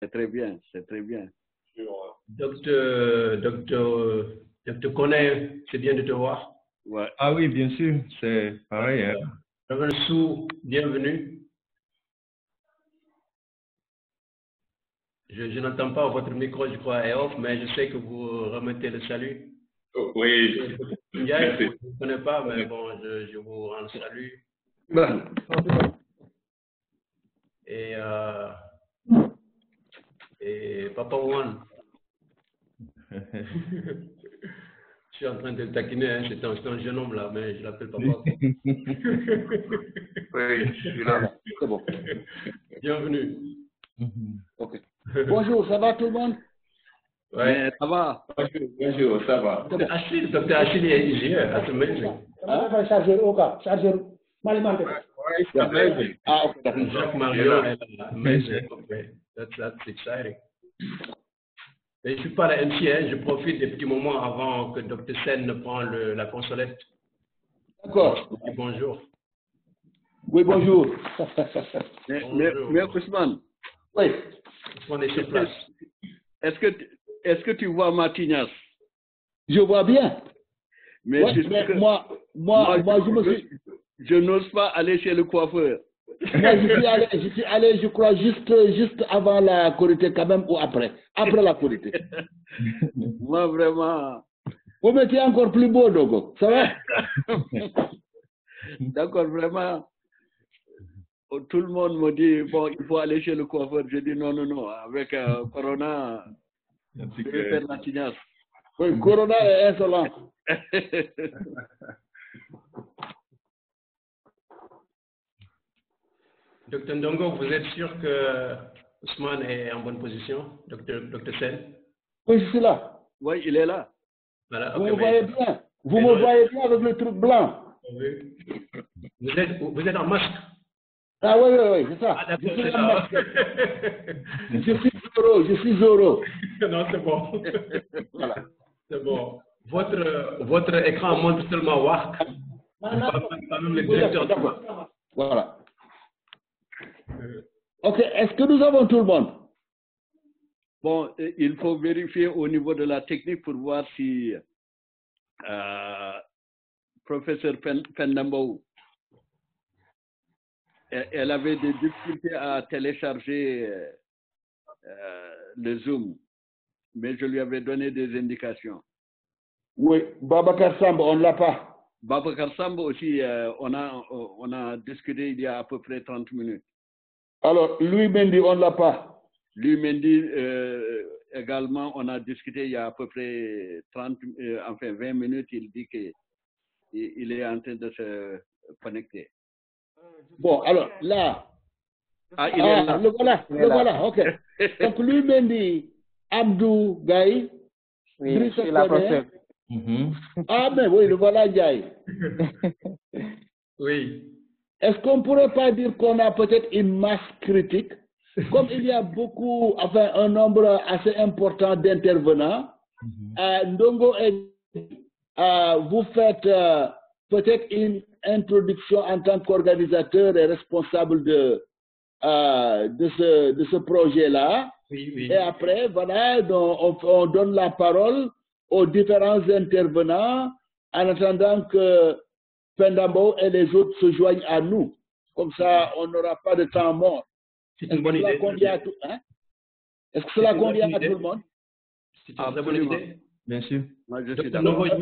C'est très bien, c'est très bien. Docteur Koné, c'est bien de te voir. Ouais. Ah oui, bien sûr, c'est pareil. Hein. Reverend Sou, bienvenue. Je n'entends pas votre micro, je crois, est off, mais je sais que vous remettez le salut. Oh, oui. Je ne connais pas, mais bon, je vous rends le salut. Ben. Et Papa One. Je suis en train de le taquiner, hein. C'est un jeune homme là, mais je l'appelle Papa. Oui, je suis là. C'est bon. Bienvenue. Ok. Bonjour, ça va tout le monde? Ouais. Ça va? Bonjour, ça va. Dr. Achille is here. That's amazing. Chargeur alimentaire. Ah, ok. Jacques Mario est là. Amazing. Okay. That's exciting. Mais je ne suis pas la MC, hein. Je profite des petits moments avant que Dr. Sen ne prenne la consolette. D'accord. Bonjour. Oui, bonjour. Mais Ousmane. Oui. On est sur place. Est-ce que tu vois ma tignasse? Je vois bien. Mais, ouais, mais moi, je n'ose pas aller chez le coiffeur. Moi, je suis allé, je crois, juste avant la Korité quand même, ou après. Après la Korité. Moi, vraiment. Vous mettez encore plus beau, Dogo. Ça va? D'accord, vraiment. Tout le monde me dit, bon, il faut aller chez le coiffeur. Je dis non. Avec Corona, je vais faire la tignasse. Oui, Corona est insolent. Docteur Ndongo, vous êtes sûr que Ousmane est en bonne position, Docteur Sen? Oui, je suis là. Oui, il est là. Voilà, vous me voyez bien. Vous me voyez bien avec le truc blanc. Vous êtes en masque? Ah oui, c'est ça. Ah, je suis en masque. Je suis Zoro. Non, c'est bon. Voilà. C'est bon. Votre écran montre seulement WARC. Pas même le directeur. Voilà. Ok, est-ce que nous avons tout le monde? Bon, il faut vérifier au niveau de la technique pour voir si professeur Pendambo, elle avait des difficultés à télécharger le Zoom, mais je lui avais donné des indications. Oui, Babacar Samb, on ne l'a pas. Babacar Samb aussi, on a discuté il y a à peu près 30 minutes. Alors, Louis Mendy, on ne l'a pas. Louis Mendy, également, on a discuté il y a à peu près 20 minutes. Il dit qu'il est en train de se connecter. Bon, alors, là. Ah, il est là. Le voilà, ok. Donc, Louis Mendy, Abdou Gaye, oui, c'est la prochaine. Ah, mais oui, le voilà, Gaye. Oui. Est-ce qu'on ne pourrait pas dire qu'on a peut-être une masse critique? Comme il y a beaucoup, enfin, un nombre assez important d'intervenants, Ndongo, vous faites peut-être une introduction en tant qu'organisateur et responsable de ce projet-là. Oui. Et après, voilà, donc on donne la parole aux différents intervenants en attendant que Pendambo et les autres se joignent à nous. Comme ça, on n'aura pas de temps mort. C'est une bonne idée. Est-ce que cela convient à tout le monde? C'est une très bonne idée. Bien sûr. Moi, je suis d'accord. Je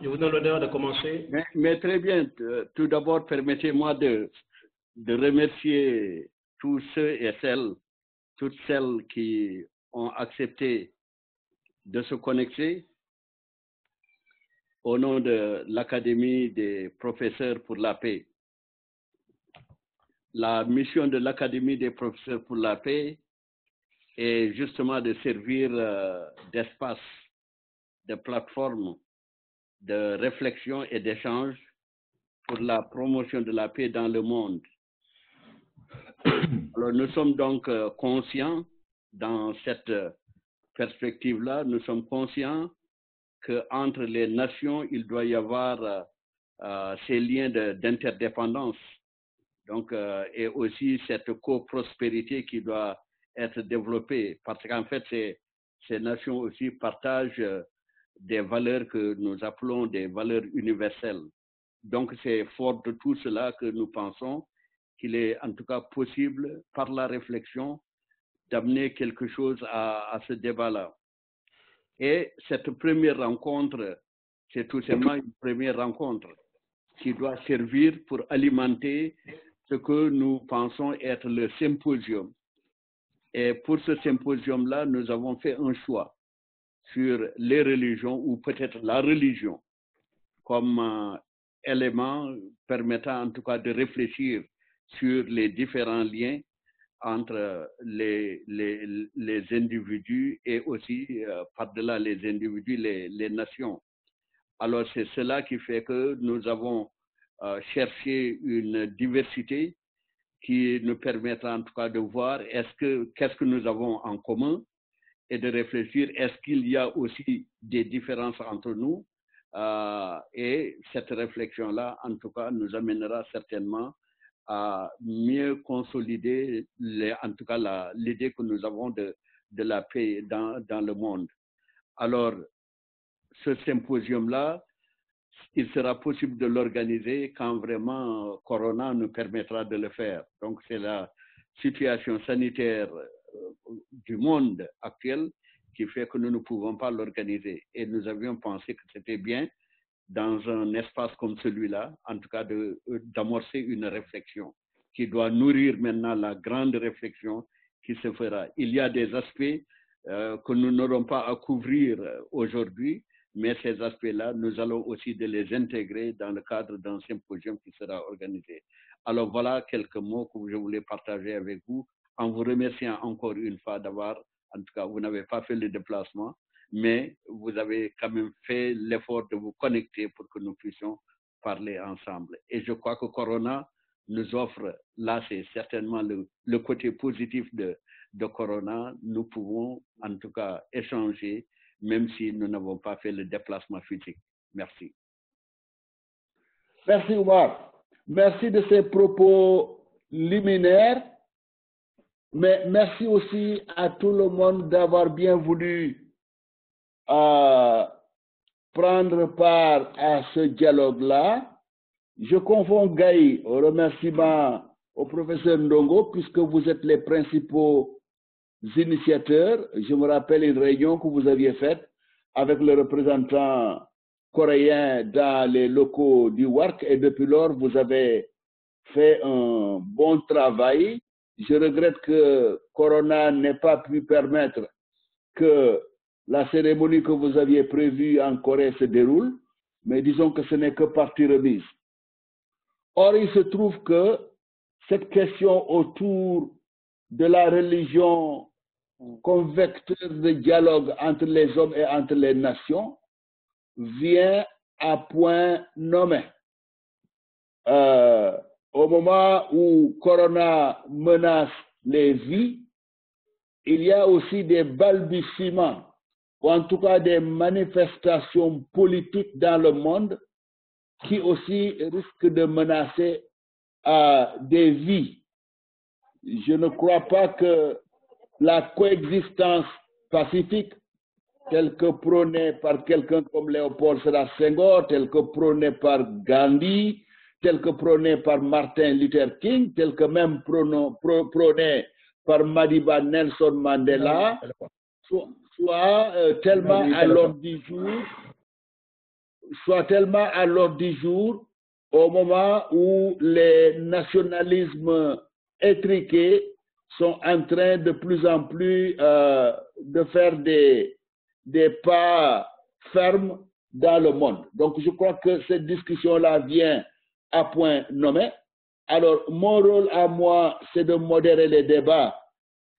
vous donne l'honneur de commencer. Mais très bien. Tout d'abord, permettez-moi de remercier tous ceux et toutes celles qui ont accepté de se connecter au nom de l'Académie des professeurs pour la paix. La mission de l'Académie des professeurs pour la paix est justement de servir d'espace, de plateforme de réflexion et d'échange pour la promotion de la paix dans le monde. Alors, nous sommes donc conscients dans cette perspective-là, nous sommes conscients qu'entre les nations, il doit y avoir ces liens d'interdépendance. Donc, et aussi cette coprospérité qui doit être développées parce qu'en fait, ces nations aussi partagent des valeurs que nous appelons des valeurs universelles. Donc, c'est fort de tout cela que nous pensons qu'il est en tout cas possible, par la réflexion, d'amener quelque chose à ce débat-là. Et cette première rencontre, c'est tout simplement une première rencontre qui doit servir pour alimenter ce que nous pensons être le symposium. Et pour ce symposium-là, nous avons fait un choix sur les religions ou peut-être la religion comme élément permettant en tout cas de réfléchir sur les différents liens entre les individus et aussi par-delà les individus, les nations. Alors c'est cela qui fait que nous avons cherché une diversité qui nous permettra en tout cas de voir qu'est-ce que nous avons en commun et de réfléchir est-ce qu'il y a aussi des différences entre nous et cette réflexion-là en tout cas nous amènera certainement à mieux consolider en tout cas l'idée que nous avons de la paix dans le monde. Alors, ce symposium-là, il sera possible de l'organiser quand vraiment Corona nous permettra de le faire. Donc, c'est la situation sanitaire du monde actuel qui fait que nous ne pouvons pas l'organiser. Et nous avions pensé que c'était bien dans un espace comme celui-là, en tout cas d'amorcer une réflexion qui doit nourrir maintenant la grande réflexion qui se fera. Il y a des aspects que nous n'aurons pas à couvrir aujourd'hui, mais ces aspects-là, nous allons aussi de les intégrer dans le cadre d'un symposium qui sera organisé. Alors voilà quelques mots que je voulais partager avec vous, en vous remerciant encore une fois d'avoir, en tout cas, vous n'avez pas fait le déplacement, mais vous avez quand même fait l'effort de vous connecter pour que nous puissions parler ensemble. Et je crois que Corona nous offre, là c'est certainement le côté positif de Corona, nous pouvons en tout cas échanger, même si nous n'avons pas fait le déplacement physique. Merci. Merci Oumar. Merci de ces propos liminaires, mais merci aussi à tout le monde d'avoir bien voulu prendre part à ce dialogue-là. Je confonds Gaï au remerciement au professeur Ndongo, puisque vous êtes les principaux initiateurs. Je me rappelle une réunion que vous aviez faite avec le représentant coréen dans les locaux du WARC, et depuis lors, vous avez fait un bon travail. Je regrette que Corona n'ait pas pu permettre que la cérémonie que vous aviez prévue en Corée se déroule, mais disons que ce n'est que partie remise. Or, il se trouve que cette question autour de la religion comme vecteur de dialogue entre les hommes et entre les nations vient à point nommé. Au moment où Corona menace les vies, il y a aussi des balbutiements, ou en tout cas des manifestations politiques dans le monde qui aussi risquent de menacer des vies. Je ne crois pas que la coexistence pacifique, telle que prônée par quelqu'un comme Léopold Sédar Senghor, telle que prônée par Gandhi, telle que prônée par Martin Luther King, telle que même prônée par Madiba Nelson Mandela, soit tellement à l'ordre du jour, au moment où les nationalismes étriqués sont en train de plus en plus de faire des pas fermes dans le monde. Donc je crois que cette discussion-là vient à point nommé. Alors mon rôle à moi, c'est de modérer les débats,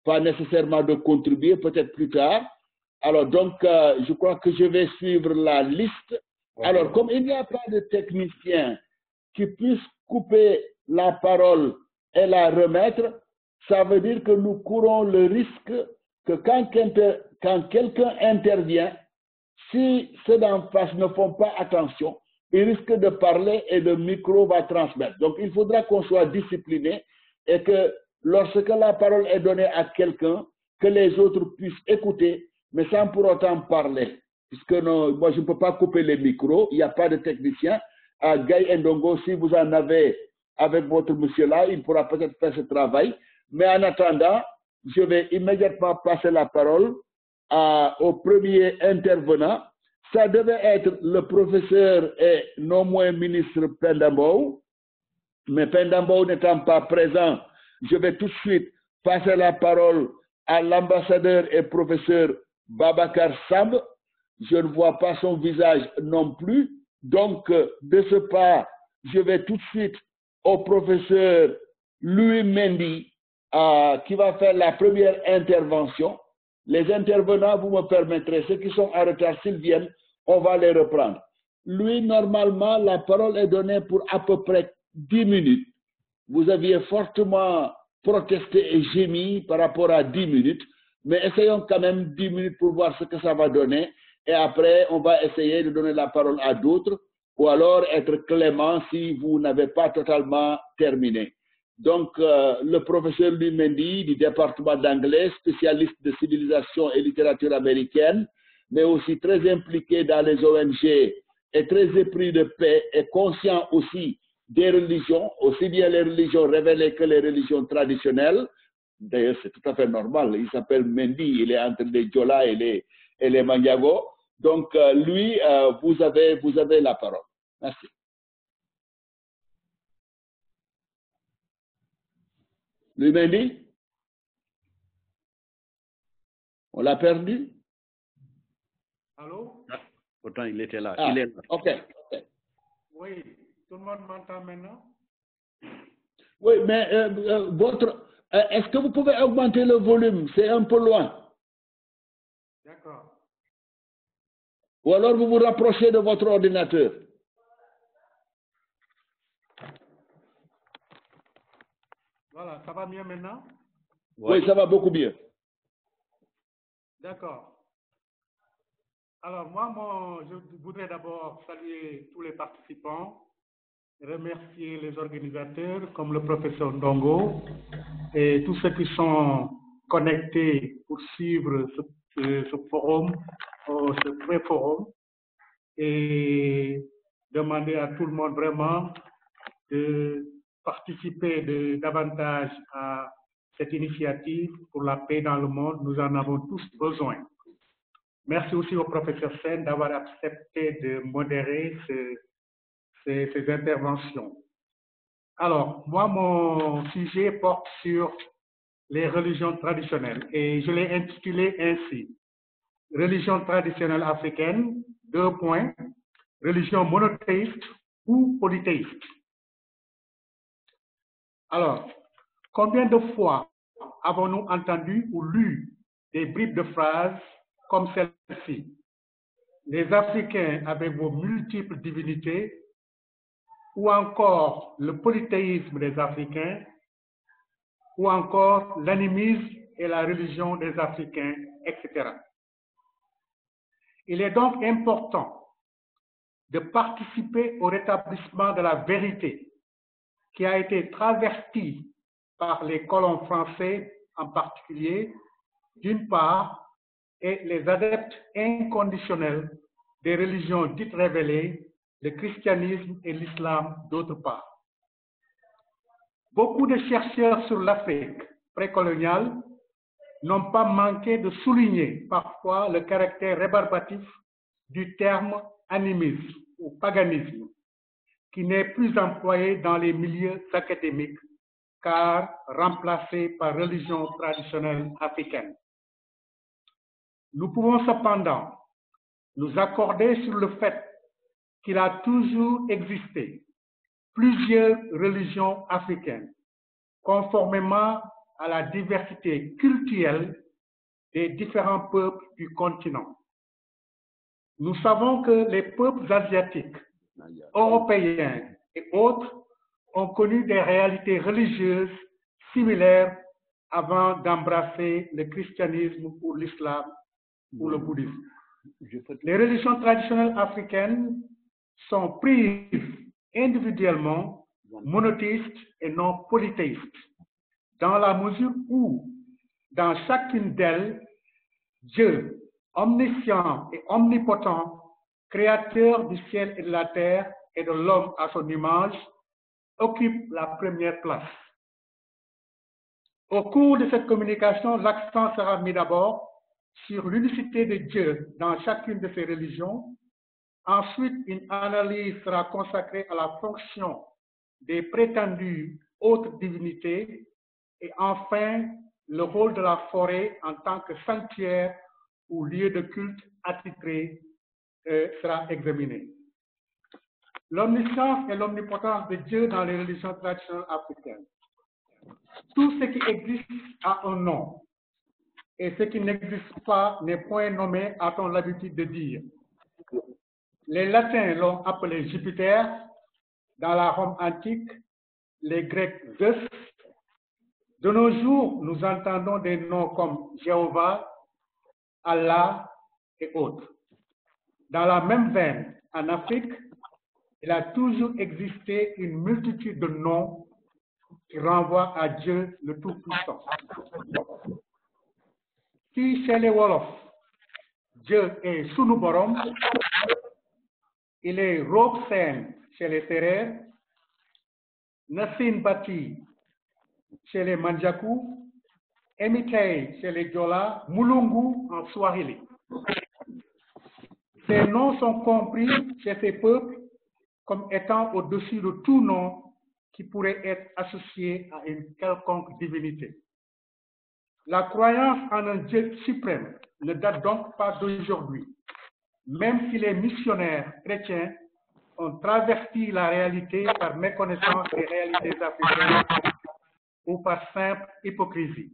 pas nécessairement de contribuer, peut-être plus tard. Alors donc je crois que je vais suivre la liste. Alors comme il n'y a pas de technicien qui puisse couper la parole et la remettre, ça veut dire que nous courons le risque que quand quelqu'un intervient, si ceux d'en face ne font pas attention, il risque de parler et le micro va transmettre. Donc il faudra qu'on soit discipliné et que lorsque la parole est donnée à quelqu'un, que les autres puissent écouter, mais sans pour autant parler. Puisque non, moi, je ne peux pas couper les micros, il n'y a pas de technicien. À Gaye Ndongo, si vous en avez avec votre monsieur-là, il pourra peut-être faire ce travail. Mais en attendant, je vais immédiatement passer la parole au premier intervenant. Ça devait être le professeur et non moins ministre Pendambo. Mais Pendambo n'étant pas présent, je vais tout de suite passer la parole à l'ambassadeur et professeur Babacar Samb. Je ne vois pas son visage non plus. Donc, de ce pas, je vais tout de suite au professeur Louis Mendy, qui va faire la première intervention. Les intervenants, vous me permettrez, ceux qui sont en retard, s'ils viennent, on va les reprendre. Lui, normalement, la parole est donnée pour à peu près 10 minutes. Vous aviez fortement protesté et gémi par rapport à 10 minutes, mais essayons quand même 10 minutes pour voir ce que ça va donner. Et après, on va essayer de donner la parole à d'autres, ou alors être clément si vous n'avez pas totalement terminé. Donc, le professeur Louis Mendy du département d'anglais, spécialiste de civilisation et littérature américaine, mais aussi très impliqué dans les ONG et très épris de paix et conscient aussi des religions, aussi bien les religions révélées que les religions traditionnelles. D'ailleurs, c'est tout à fait normal. Il s'appelle Mendy, il est entre les Diola et les Maniago. Donc, lui, vous avez la parole. Merci. Louis Mendy? On l'a perdu? Allô? Ah, pourtant, il était là. Ah, Il est là. OK. Oui, tout le monde m'entend maintenant? Oui, mais est-ce que vous pouvez augmenter le volume? C'est un peu loin. D'accord. Ou alors vous vous rapprochez de votre ordinateur. Voilà, ça va mieux maintenant? Oui, ça va beaucoup mieux. D'accord. Alors, moi, je voudrais d'abord saluer tous les participants, remercier les organisateurs comme le professeur Ndongo et tous ceux qui sont connectés pour suivre ce forum, ce pré-forum, et demander à tout le monde vraiment de participer davantage à cette initiative pour la paix dans le monde. Nous en avons tous besoin. Merci aussi au professeur Sen d'avoir accepté de modérer ces interventions. Alors, moi, mon sujet porte sur les religions traditionnelles et je l'ai intitulé ainsi. Religion traditionnelle africaine, : religion monothéiste ou polythéiste. Alors, combien de fois avons-nous entendu ou lu des bribes de phrases comme celle-ci? Les Africains avec vos multiples divinités, ou encore le polythéisme des Africains, ou encore l'animisme et la religion des Africains, etc. Il est donc important de participer au rétablissement de la vérité qui a été travestie par les colons français en particulier, d'une part, et les adeptes inconditionnels des religions dites révélées, le christianisme et l'islam d'autre part. Beaucoup de chercheurs sur l'Afrique précoloniale n'ont pas manqué de souligner parfois le caractère rébarbatif du terme animisme ou paganisme, qui n'est plus employé dans les milieux académiques car remplacé par religion traditionnelle africaine. Nous pouvons cependant nous accorder sur le fait qu'il a toujours existé plusieurs religions africaines, conformément à la diversité culturelle des différents peuples du continent. Nous savons que les peuples asiatiques, européens et autres ont connu des réalités religieuses similaires avant d'embrasser le christianisme ou l'islam ou le bouddhisme. Les religions traditionnelles africaines sont prises individuellement monothéistes et non polythéistes. dans la mesure où, dans chacune d'elles, Dieu, omniscient et omnipotent, créateur du ciel et de la terre et de l'homme à son image, occupe la première place. Au cours de cette communication, l'accent sera mis d'abord sur l'unicité de Dieu dans chacune de ses religions. Ensuite, une analyse sera consacrée à la fonction des prétendues autres divinités. Et enfin, le rôle de la forêt en tant que sanctuaire ou lieu de culte attitré sera examiné. L'omniscience et l'omnipotence de Dieu dans les religions traditionnelles africaines. Tout ce qui existe a un nom, et ce qui n'existe pas n'est point nommé, a-t-on l'habitude de dire. Les Latins l'ont appelé Jupiter, dans la Rome antique, les Grecs Zeus. De nos jours, nous entendons des noms comme Jéhovah, Allah et autres. Dans la même veine, en Afrique, il a toujours existé une multitude de noms qui renvoient à Dieu le Tout-Puissant. Si chez les Wolofs, Dieu est Sunu Borom, il est Rob Sen chez les Sérères, Nassin Bati chez les Manjaku, Emitei chez les Diola, Mulungu en Swahili. Ces noms sont compris chez ces peuples comme étant au-dessus de tout nom qui pourrait être associé à une quelconque divinité. La croyance en un Dieu suprême ne date donc pas d'aujourd'hui, même si les missionnaires chrétiens ont travesti la réalité par méconnaissance des réalités africaines ou par simple hypocrisie.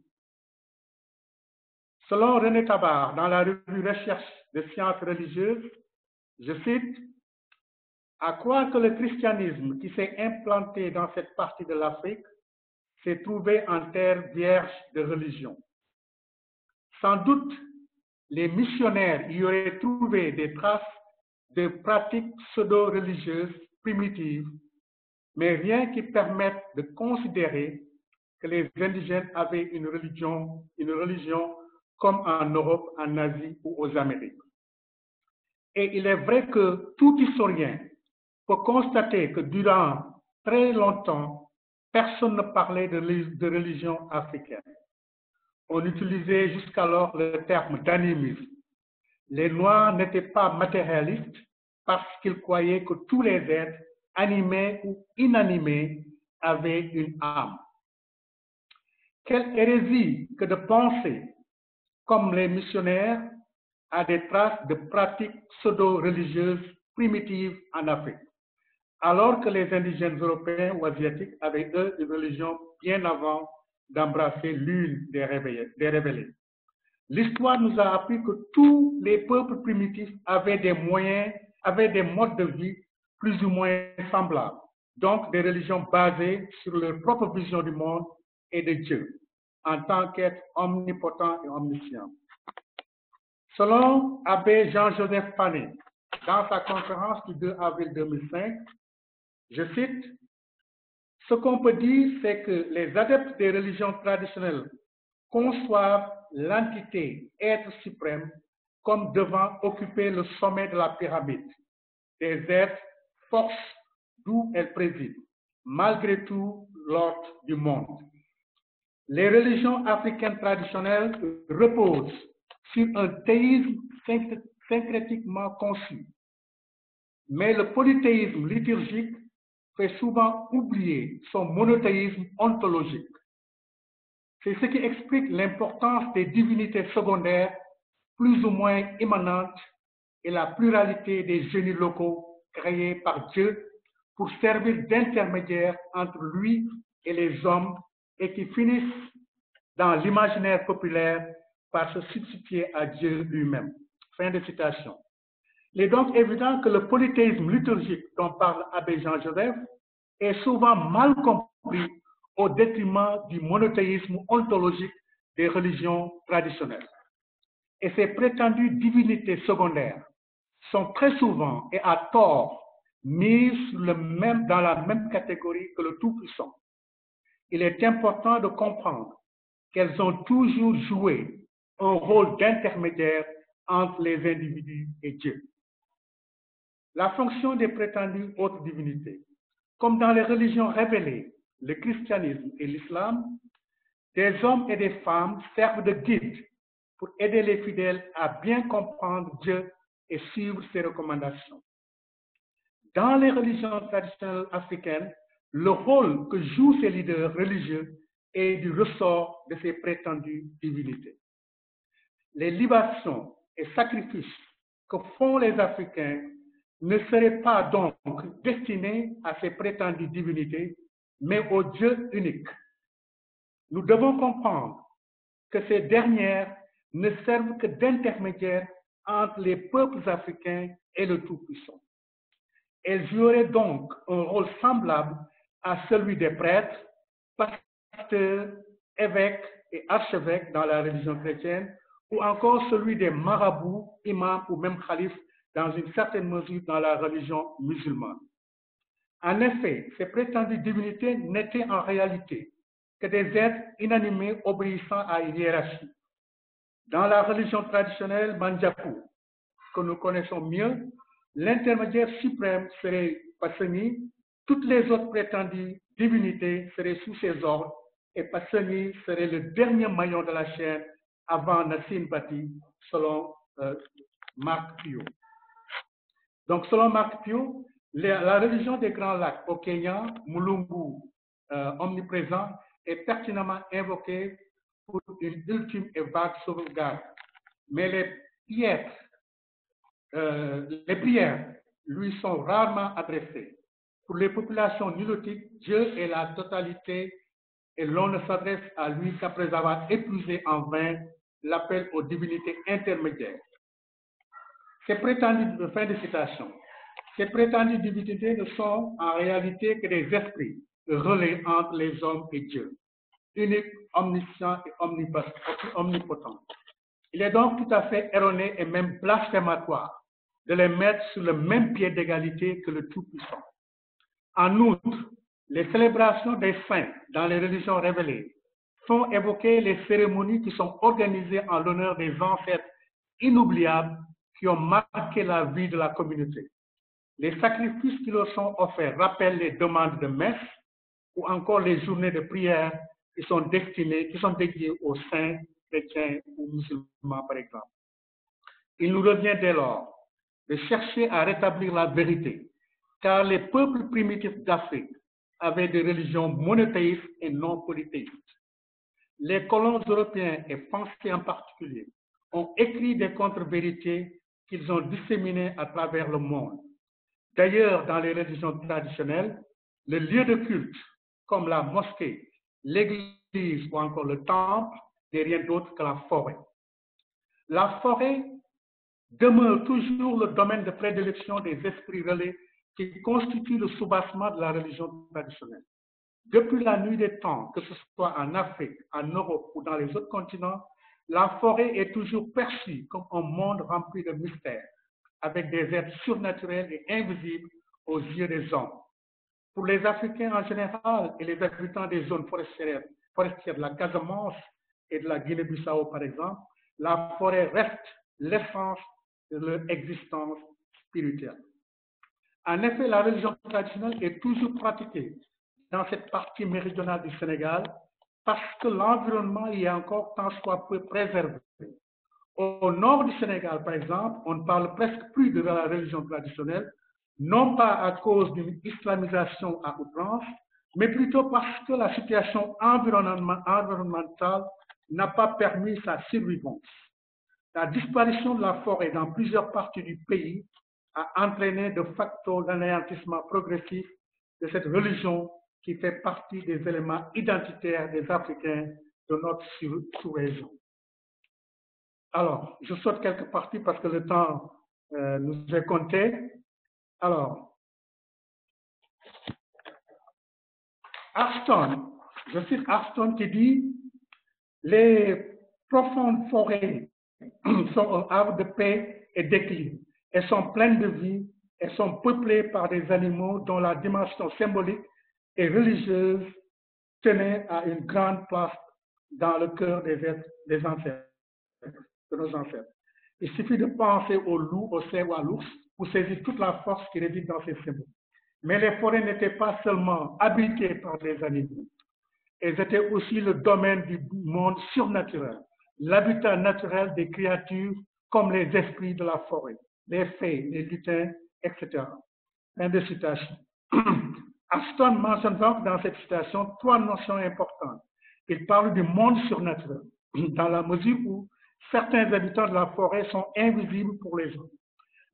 Selon René Tabar, dans la revue Recherche de sciences religieuses, je cite, « À croire que le christianisme qui s'est implanté dans cette partie de l'Afrique s'est trouvé en terre vierge de religion. Sans doute, les missionnaires y auraient trouvé des traces de pratiques pseudo-religieuses primitives, mais rien qui permette de considérer que les indigènes avaient une religion comme en Europe, en Asie ou aux Amériques. Et il est vrai que tout historien peut constater que durant très longtemps, personne ne parlait de religion africaine. On utilisait jusqu'alors le terme d'animisme. Les Noirs n'étaient pas matérialistes parce qu'ils croyaient que tous les êtres, animés ou inanimés, avaient une âme. Quelle hérésie que de penser, comme les missionnaires, à des traces de pratiques pseudo-religieuses primitives en Afrique, alors que les indigènes européens ou asiatiques avaient, eux, une religion bien avant d'embrasser l'une des révélées. L'histoire nous a appris que tous les peuples primitifs avaient des modes de vie plus ou moins semblables, donc des religions basées sur leur propre vision du monde et de Dieu, en tant qu'être omnipotent et omniscient. Selon Abbé Jean-Joseph Pané, dans sa conférence du 2 avril 2005, je cite, « Ce qu'on peut dire, c'est que les adeptes des religions traditionnelles conçoivent l'entité être suprême comme devant occuper le sommet de la pyramide, des êtres forces d'où elle préside, malgré tout l'ordre du monde. Les religions africaines traditionnelles reposent sur un théisme syncrétiquement conçu, mais le polythéisme liturgique fait souvent oublier son monothéisme ontologique. C'est ce qui explique l'importance des divinités secondaires plus ou moins immanentes et la pluralité des génies locaux créés par Dieu pour servir d'intermédiaire entre lui et les hommes et qui finissent dans l'imaginaire populaire par se substituer à Dieu lui-même. » Fin de citation. Il est donc évident que le polythéisme liturgique dont parle Abbé Jean-Joseph est souvent mal compris au détriment du monothéisme ontologique des religions traditionnelles. Et ces prétendues divinités secondaires sont très souvent et à tort mises dans la même catégorie que le Tout-Puissant. il est important de comprendre qu'elles ont toujours joué un rôle d'intermédiaire entre les individus et Dieu. La fonction des prétendues hautes divinités, comme dans les religions révélées, le christianisme et l'islam, des hommes et des femmes servent de guide pour aider les fidèles à bien comprendre Dieu et suivre ses recommandations. Dans les religions traditionnelles africaines, le rôle que jouent ces leaders religieux est du ressort de ces prétendues divinités. Les libations et sacrifices que font les Africains ne seraient pas donc destinés à ces prétendues divinités, mais au Dieu unique. Nous devons comprendre que ces dernières ne servent que d'intermédiaires entre les peuples africains et le Tout-Puissant. Elles joueraient donc un rôle semblable à celui des prêtres, pasteurs, évêques et archevêques dans la religion chrétienne, ou encore celui des marabouts, imams ou même khalifes dans une certaine mesure dans la religion musulmane. En effet, ces prétendues divinités n'étaient en réalité que des êtres inanimés obéissant à une hiérarchie. Dans la religion traditionnelle Mandjakou, que nous connaissons mieux, l'intermédiaire suprême serait Passeni, toutes les autres prétendues divinités seraient sous ses ordres et Passeni serait le dernier maillon de la chaîne avant Nassim Bati, selon Marc Pio. Donc, selon Marc Pio, la religion des Grands Lacs au Kenya, Mulungu, omniprésent, est pertinemment invoquée pour une ultime et vague sauvegarde. Mais les prières lui sont rarement adressées. Pour les populations nilotiques, Dieu est la totalité et l'on ne s'adresse à lui qu'après avoir épuisé en vain l'appel aux divinités intermédiaires. Ces prétendues, fin de citation, ces prétendues divinités ne sont en réalité que des esprits relais entre les hommes et Dieu, unique, omniscient et omnipotent. Il est donc tout à fait erroné et même blasphématoire de les mettre sur le même pied d'égalité que le Tout-Puissant. En outre, les célébrations des saints dans les religions révélées font évoquer les cérémonies qui sont organisées en l'honneur des ancêtres inoubliables qui ont marqué la vie de la communauté. Les sacrifices qui leur sont offerts rappellent les demandes de messe ou encore les journées de prière qui sont dédiées aux saints chrétiens ou musulmans, par exemple. Il nous revient dès lors de chercher à rétablir la vérité, car les peuples primitifs d'Afrique avaient des religions monothéistes et non polythéistes. Les colons européens et français en particulier ont écrit des contre-vérités qu'ils ont disséminées à travers le monde. D'ailleurs, dans les religions traditionnelles, le lieu de culte, comme la mosquée, l'église ou encore le temple, n'est rien d'autre que la forêt. La forêt demeure toujours le domaine de prédilection des esprits relais qui constituent le soubassement de la religion traditionnelle. Depuis la nuit des temps, que ce soit en Afrique, en Europe ou dans les autres continents, la forêt est toujours perçue comme un monde rempli de mystères, avec des êtres surnaturels et invisibles aux yeux des hommes. Pour les Africains en général et les habitants des zones forestières de la Casamance et de la Guinée-Bissau, par exemple, la forêt reste l'essence de leur existence spirituelle. En effet, la religion traditionnelle est toujours pratiquée dans cette partie méridionale du Sénégal parce que l'environnement y est encore tant soit peu préservé. Au nord du Sénégal, par exemple, on ne parle presque plus de la religion traditionnelle, non pas à cause d'une islamisation à outrance, mais plutôt parce que la situation environnementale n'a pas permis sa survivance. La disparition de la forêt dans plusieurs parties du pays a entraîné de facto l'anéantissement progressif de cette religion qui fait partie des éléments identitaires des Africains de notre sous-région. Alors, je saute quelques parties parce que le temps nous est compté. Alors, Arston, je cite Arston qui dit « Les profondes forêts sont un havre de paix et d'équilibre. Elles sont pleines de vie, elles sont peuplées par des animaux dont la dimension symbolique et religieuse tenait à une grande place dans le cœur des ancêtres, de nos ancêtres. Il suffit de penser au loup, au cerf ou à l'ours pour saisir toute la force qui réside dans ces symboles. Mais les forêts n'étaient pas seulement habitées par des animaux, elles étaient aussi le domaine du monde surnaturel, l'habitat naturel des créatures comme les esprits de la forêt, les fées, les lutins, etc. Fin de citation. Ashton mentionne donc dans cette citation 3 notions importantes. Il parle du monde surnaturel, dans la mesure où certains habitants de la forêt sont invisibles pour les hommes,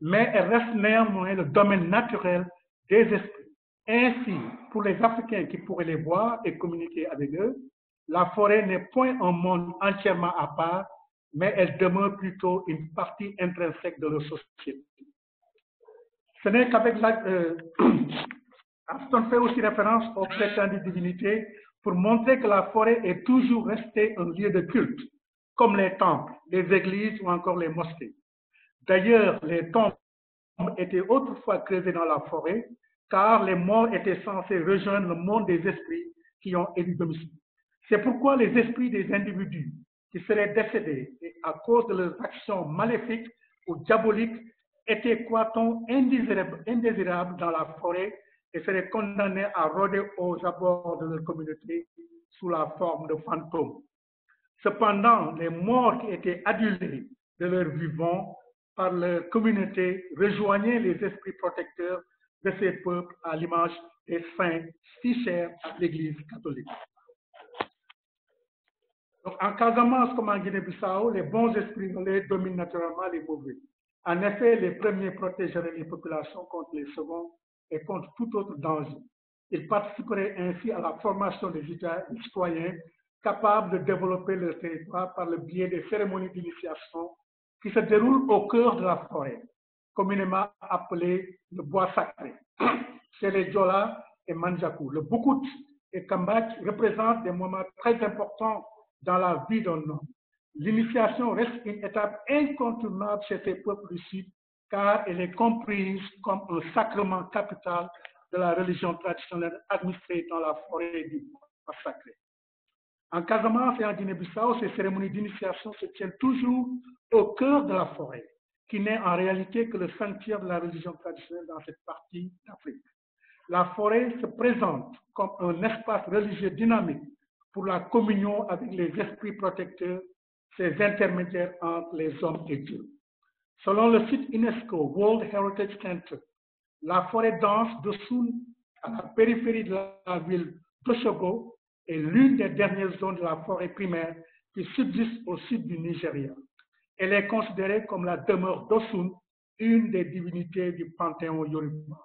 mais elles restent néanmoins le domaine naturel des esprits. Ainsi, pour les Africains qui pourraient les voir et communiquer avec eux, la forêt n'est point un monde entièrement à part, mais elle demeure plutôt une partie intrinsèque de leur société. Ce n'est qu'avec Ashton fait aussi référence aux prétendues divinités pour montrer que la forêt est toujours restée un lieu de culte, comme les temples, les églises ou encore les mosquées. D'ailleurs, les tombes étaient autrefois creusées dans la forêt, car les morts étaient censés rejoindre le monde des esprits qui ont élu domicile. C'est pourquoi les esprits des individus qui seraient décédés à cause de leurs actions maléfiques ou diaboliques étaient, croit-on, indésirables dans la forêt et seraient condamnés à rôder aux abords de leur communauté sous la forme de fantômes. Cependant, les morts qui étaient adulés de leurs vivants par leur communauté rejoignaient les esprits protecteurs de ces peuples à l'image des saints si chers à l'Église catholique. Donc, en Casamance comme en Guinée-Bissau, les bons esprits relais dominent naturellement les mauvais. En effet, les premiers protégeraient les populations contre les seconds et contre tout autre danger. Ils participeraient ainsi à la formation des citoyens capables de développer leur territoire par le biais des cérémonies d'initiation qui se déroulent au cœur de la forêt, communément appelé le bois sacré. Chez les Diola et Manjakou, le Boukout et Kambach représentent des moments très importants dans la vie d'un homme. L'initiation reste une étape incontournable chez ces peuples du Sud, car elle est comprise comme un sacrement capital de la religion traditionnelle administrée dans la forêt du bois sacré. En Casamance et en Guinée-Bissau, ces cérémonies d'initiation se tiennent toujours au cœur de la forêt, qui n'est en réalité que le sanctuaire de la religion traditionnelle dans cette partie d'Afrique. La forêt se présente comme un espace religieux dynamique pour la communion avec les esprits protecteurs, ces intermédiaires entre les hommes et Dieu. Selon le site UNESCO World Heritage Center, la forêt dense de Soun, à la périphérie de la ville d'Oshogo, est l'une des dernières zones de la forêt primaire qui subsiste au sud du Nigeria. Elle est considérée comme la demeure d'Osun, une des divinités du panthéon Yoruba.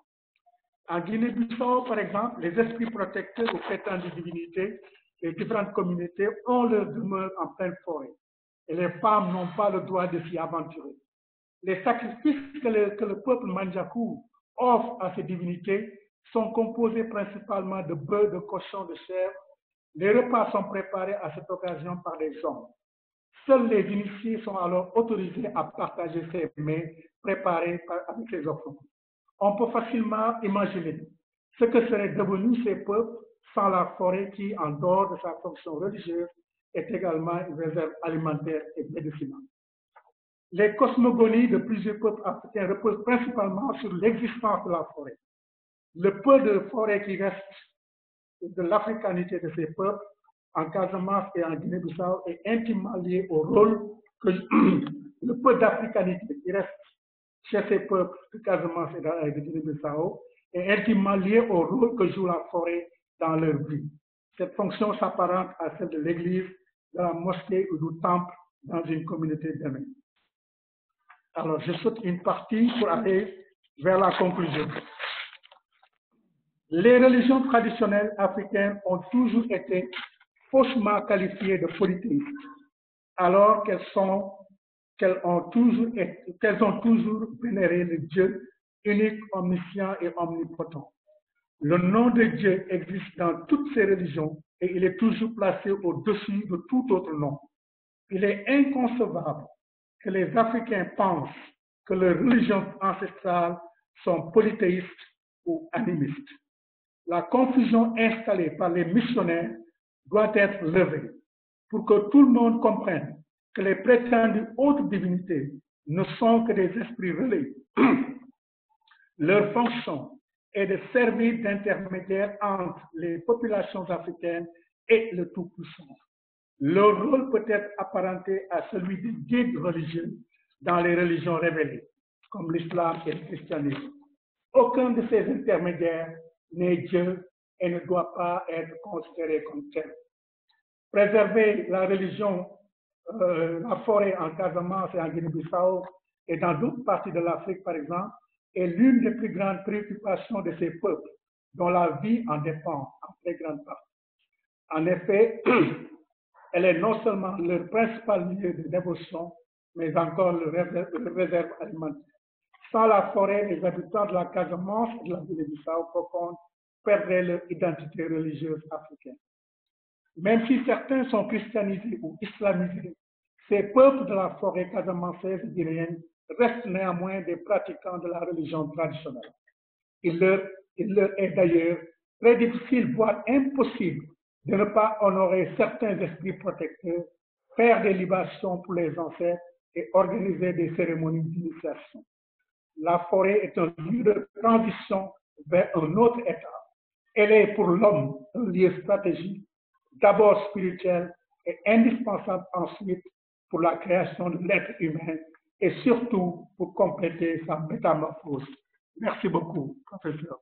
En Guinée-Bissau, par exemple, les esprits protecteurs ou prétendues divinités des différentes communautés ont leur demeure en pleine forêt et les femmes n'ont pas le droit de s'y aventurer. Les sacrifices que le peuple Manjakou offre à ces divinités sont composés principalement de bœufs, de cochons, de chèvres. Les repas sont préparés à cette occasion par les hommes. Seuls les initiés sont alors autorisés à partager ces mets préparés avec ces offrandes. On peut facilement imaginer ce que seraient devenus ces peuples sans la forêt qui, en dehors de sa fonction religieuse, est également une réserve alimentaire et médicinale. Les cosmogonies de plusieurs peuples africains reposent principalement sur l'existence de la forêt. Le peu de forêt qui reste de l'africanité de ces peuples en Casamance et en Guinée-Bissau est intimement lié au rôle que le peu d'africanité qui reste chez ces peuples de Casamance et de Guinée-Bissau est intimement lié au rôle que joue la forêt dans leur vie. Cette fonction s'apparente à celle de l'église, de la mosquée ou du temple dans une communauté d'humains. Alors, je saute une partie pour aller vers la conclusion. Les religions traditionnelles africaines ont toujours été faussement qualifiées de polythéistes, alors qu'elles ont toujours vénéré le Dieu unique, omniscient et omnipotent. Le nom de Dieu existe dans toutes ces religions et il est toujours placé au-dessus de tout autre nom. Il est inconcevable que les Africains pensent que leurs religions ancestrales sont polythéistes ou animistes. La confusion installée par les missionnaires doit être levée pour que tout le monde comprenne que les prétendues autres divinités ne sont que des esprits relais. Leur fonction est de servir d'intermédiaire entre les populations africaines et le Tout-Puissant. Leur rôle peut être apparenté à celui des guides religieux dans les religions révélées, comme l'islam et le christianisme. Aucun de ces intermédiaires n'est Dieu et ne doit pas être considéré comme tel. Préserver la religion, la forêt en Casamance et en Guinée-Bissau et dans d'autres parties de l'Afrique, par exemple, est l'une des plus grandes préoccupations de ces peuples, dont la vie en dépend en très grande partie. En effet, elle est non seulement leur principal lieu de dévotion, mais encore leur réserve alimentaire. Sans la forêt, les habitants de la Casamance et de la Guinée-Bissau profonde perdraient leur identité religieuse africaine. Même si certains sont christianisés ou islamisés, ces peuples de la forêt casamançaise et guinéenne restent néanmoins des pratiquants de la religion traditionnelle. Il leur est d'ailleurs très difficile, voire impossible, de ne pas honorer certains esprits protecteurs, faire des libations pour les ancêtres et organiser des cérémonies d'initiation. La forêt est un lieu de transition vers un autre état. Elle est pour l'homme un lieu stratégique, d'abord spirituel et indispensable ensuite pour la création de l'être humain et surtout pour compléter sa métamorphose. Merci beaucoup, professeur.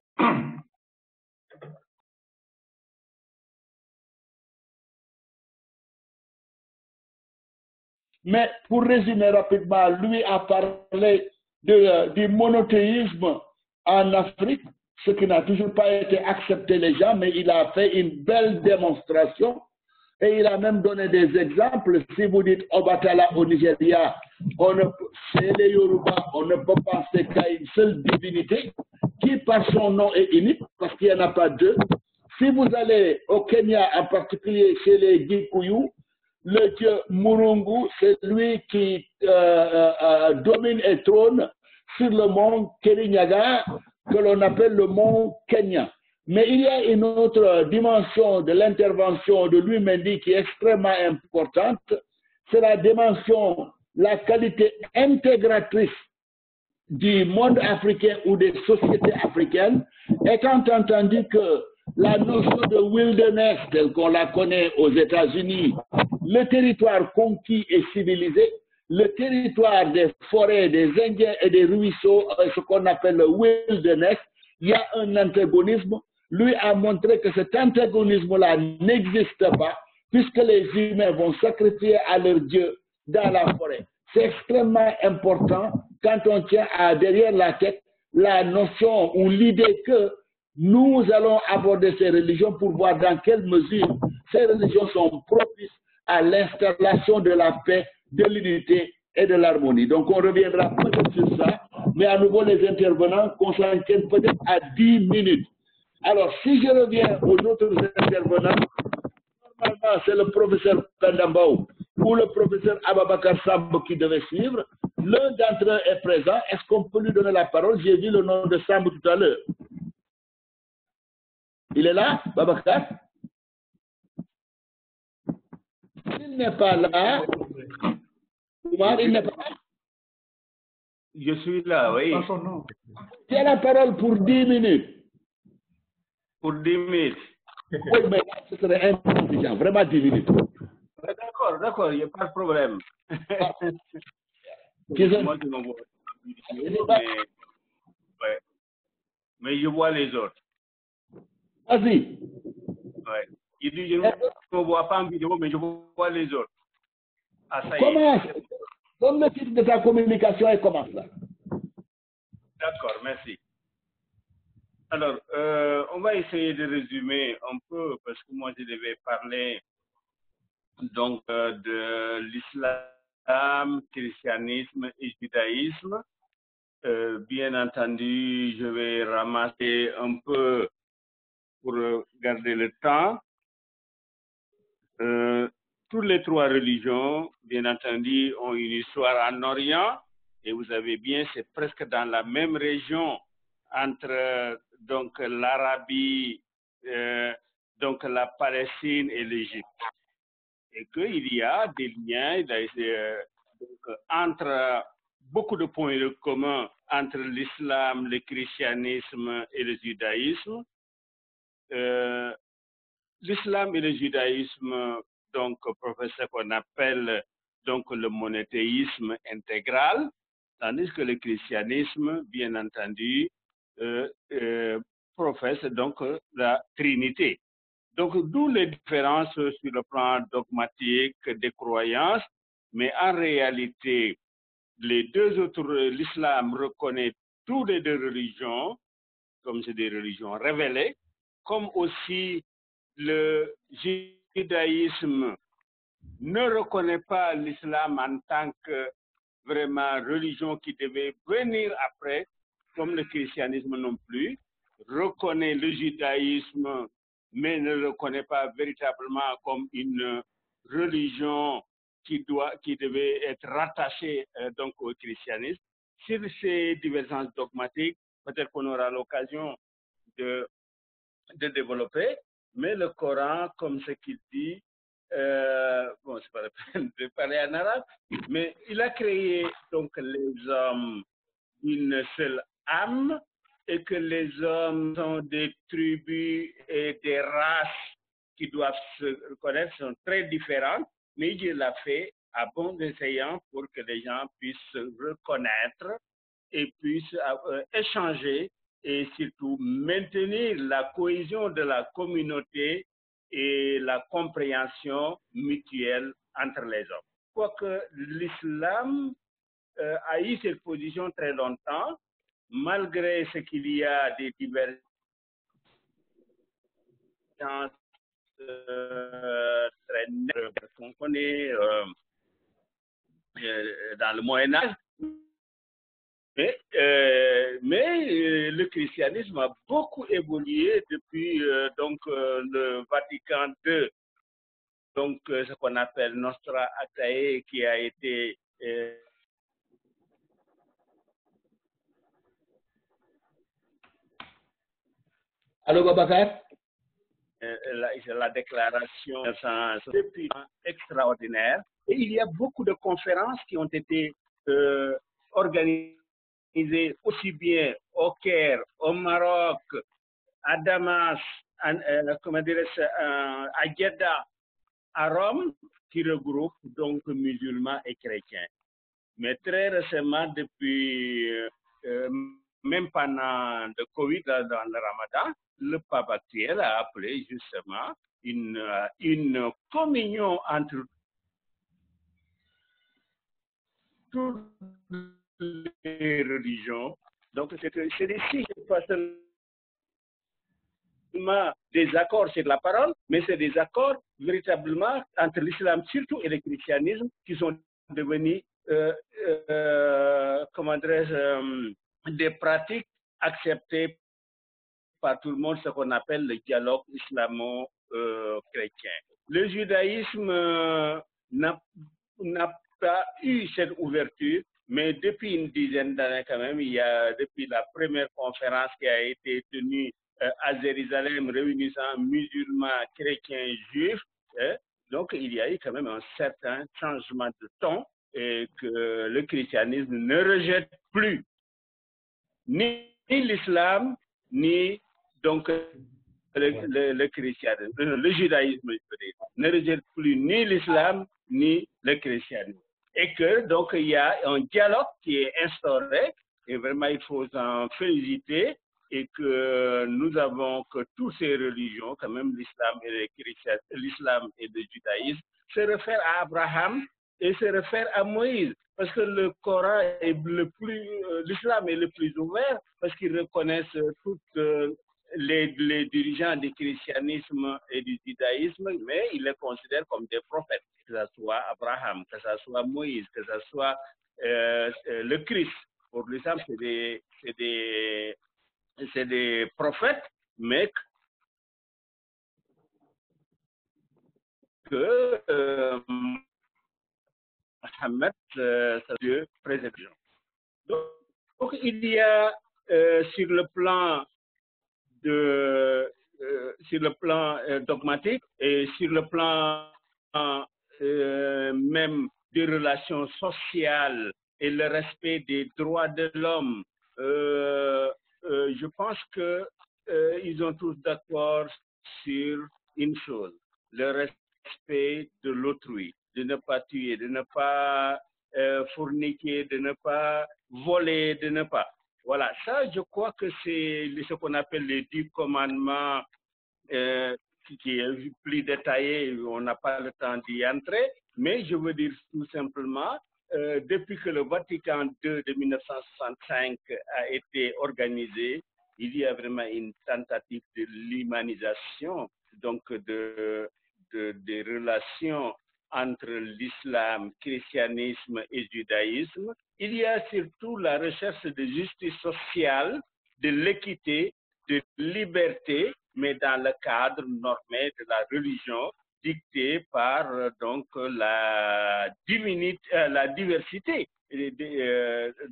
Mais pour résumer rapidement, lui a parlé du monothéisme en Afrique, ce qui n'a toujours pas été accepté les gens, mais il a fait une belle démonstration et il a même donné des exemples. Si vous dites Obatala au Nigeria, chez les Yoruba, on ne peut penser qu'à une seule divinité qui par son nom est unique parce qu'il n'y en a pas deux. Si vous allez au Kenya, en particulier chez les Gikuyu, le dieu Murungu, c'est lui qui domine et trône sur le mont Kirinyaga, que l'on appelle le mont Kenya. Mais il y a une autre dimension de l'intervention de Louis Mendy qui est extrêmement importante, c'est la dimension, la qualité intégratrice du monde africain ou des sociétés africaines, étant entendu que la notion de wilderness, telle qu'on la connaît aux États-Unis, le territoire conquis et civilisé, le territoire des forêts, des Indiens et des ruisseaux, ce qu'on appelle le wilderness, il y a un antagonisme. Lui a montré que cet antagonisme-là n'existe pas, puisque les humains vont sacrifier à leur Dieu dans la forêt. C'est extrêmement important quand on tient derrière la tête la notion ou l'idée que nous allons aborder ces religions pour voir dans quelle mesure ces religions sont propices à l'installation de la paix, de l'unité et de l'harmonie. Donc on reviendra peut-être sur ça, mais à nouveau les intervenants qu'on s'en tienne peut-être à 10 minutes. Alors si je reviens aux autres intervenants, normalement c'est le professeur Pendambao ou le professeur Ababakar Sambo qui devait suivre. L'un d'entre eux est présent. Est-ce qu'on peut lui donner la parole? J'ai vu le nom de Sambo tout à l'heure. Il est là, Babakar? Il n'est pas là. Il n'est pas là. Je suis là, oui. Tu as la parole pour 10 minutes. Pour 10 minutes. Oui, mais là, ce serait insuffisant. Vraiment 10 minutes. D'accord, il n'y a pas de problème. Moi, je m'envoie. Mais je vois les autres. Vas-y. Ouais. Il dit, je ne vois pas en vidéo, mais je vois les autres. Ah, ça y est. Comment? Donne le titre de ta communication et commence là. D'accord, merci. Alors, on va essayer de résumer un peu, parce que moi, je devais parler donc de l'islam, christianisme et judaïsme. Bien entendu, je vais ramasser un peu pour garder le temps. Toutes les trois religions, bien entendu, ont une histoire en Orient. Et vous savez bien, c'est presque dans la même région entre donc l'Arabie donc la Palestine et l'Égypte. Et qu'il y a des liens donc, entre beaucoup de points communs entre l'islam, le christianisme et le judaïsme. L'islam et le judaïsme, donc, professeur, qu'on appelle donc le monothéisme intégral, tandis que le christianisme, bien entendu, professe donc la Trinité. Donc, d'où les différences sur le plan dogmatique des croyances, mais en réalité, les deux autres, l'islam reconnaît toutes les deux religions, comme c'est des religions révélées, comme aussi le judaïsme ne reconnaît pas l'islam en tant que vraiment religion qui devait venir après, comme le christianisme non plus, reconnaît le judaïsme, mais ne le reconnaît pas véritablement comme une religion qui devait être rattachée donc au christianisme. Sur ces divergences dogmatiques, peut-être qu'on aura l'occasion de développer, mais le Coran, comme ce qu'il dit, bon, c'est pas la peine de parler en arabe, mais il a créé donc les hommes d'une seule âme et que les hommes sont des tribus et des races qui doivent se reconnaître, sont très différentes, mais Dieu l'a fait à bon escient pour que les gens puissent se reconnaître et puissent échanger et surtout maintenir la cohésion de la communauté et la compréhension mutuelle entre les hommes. Quoique l'islam a eu cette position très longtemps, malgré ce qu'il y a des divergences très nettes qu'on connaît dans le Moyen-Âge, mais le christianisme a beaucoup évolué depuis le Vatican II, donc ce qu'on appelle Nostra Aetate, qui a été Allô, Babacar? La déclaration depuis extraordinaire. Et il y a beaucoup de conférences qui ont été organisées aussi bien au Caire, au Maroc, à Damas, à Jeddah, à Rome, qui regroupent donc musulmans et chrétiens. Mais très récemment, depuis même pendant le Covid, dans le Ramadan, le pape actuel a appelé justement une communion entre toutes les religions. Donc, c'est des signes, pas seulement des accords sur la parole, mais c'est des accords véritablement entre l'islam surtout et le christianisme qui sont devenus, comment dirais-je, des pratiques acceptées par tout le monde, ce qu'on appelle le dialogue islamo-chrétien. Le judaïsme n'a pas eu cette ouverture, mais depuis une dizaine d'années quand même, il y a depuis la première conférence qui a été tenue à Jérusalem, réunissant musulmans, chrétiens, juifs, donc il y a eu quand même un certain changement de ton et que le christianisme ne rejette plus ni l'islam, ni donc le christianisme, le judaïsme, je peux dire, ne rejette plus ni l'islam, ni le christianisme. Et que donc il y a un dialogue qui est instauré, et vraiment il faut s'en féliciter, et que nous avons que toutes ces religions, quand même l'islam et le judaïsme, se réfèrent à Abraham et se réfèrent à Moïse. Parce que le Coran est l'islam est le plus ouvert, parce qu'ils reconnaissent toutes les dirigeants du christianisme et du judaïsme, mais ils les considèrent comme des prophètes, que ce soit Abraham, que ce soit Moïse, que ce soit le Christ. Pour l'islam, c'est des prophètes, mais que Mohammed, c'est Dieu préserve. Donc, il y a sur le plan de dogmatique et sur le plan même des relations sociales et le respect des droits de l'homme. Je pense que ils sont tous d'accord sur une chose, le respect de l'autrui, de ne pas tuer, de ne pas fourniquer, de ne pas voler, de ne pas. Voilà, ça je crois que c'est ce qu'on appelle les 10 commandements qui est plus détaillé, on n'a pas le temps d'y entrer, mais je veux dire tout simplement, depuis que le Vatican II de 1965 a été organisé, il y a vraiment une tentative de l'humanisation, donc des relations entre l'islam, christianisme et judaïsme. Il y a surtout la recherche de justice sociale, de l'équité, de liberté, mais dans le cadre normé de la religion dictée par donc la diversité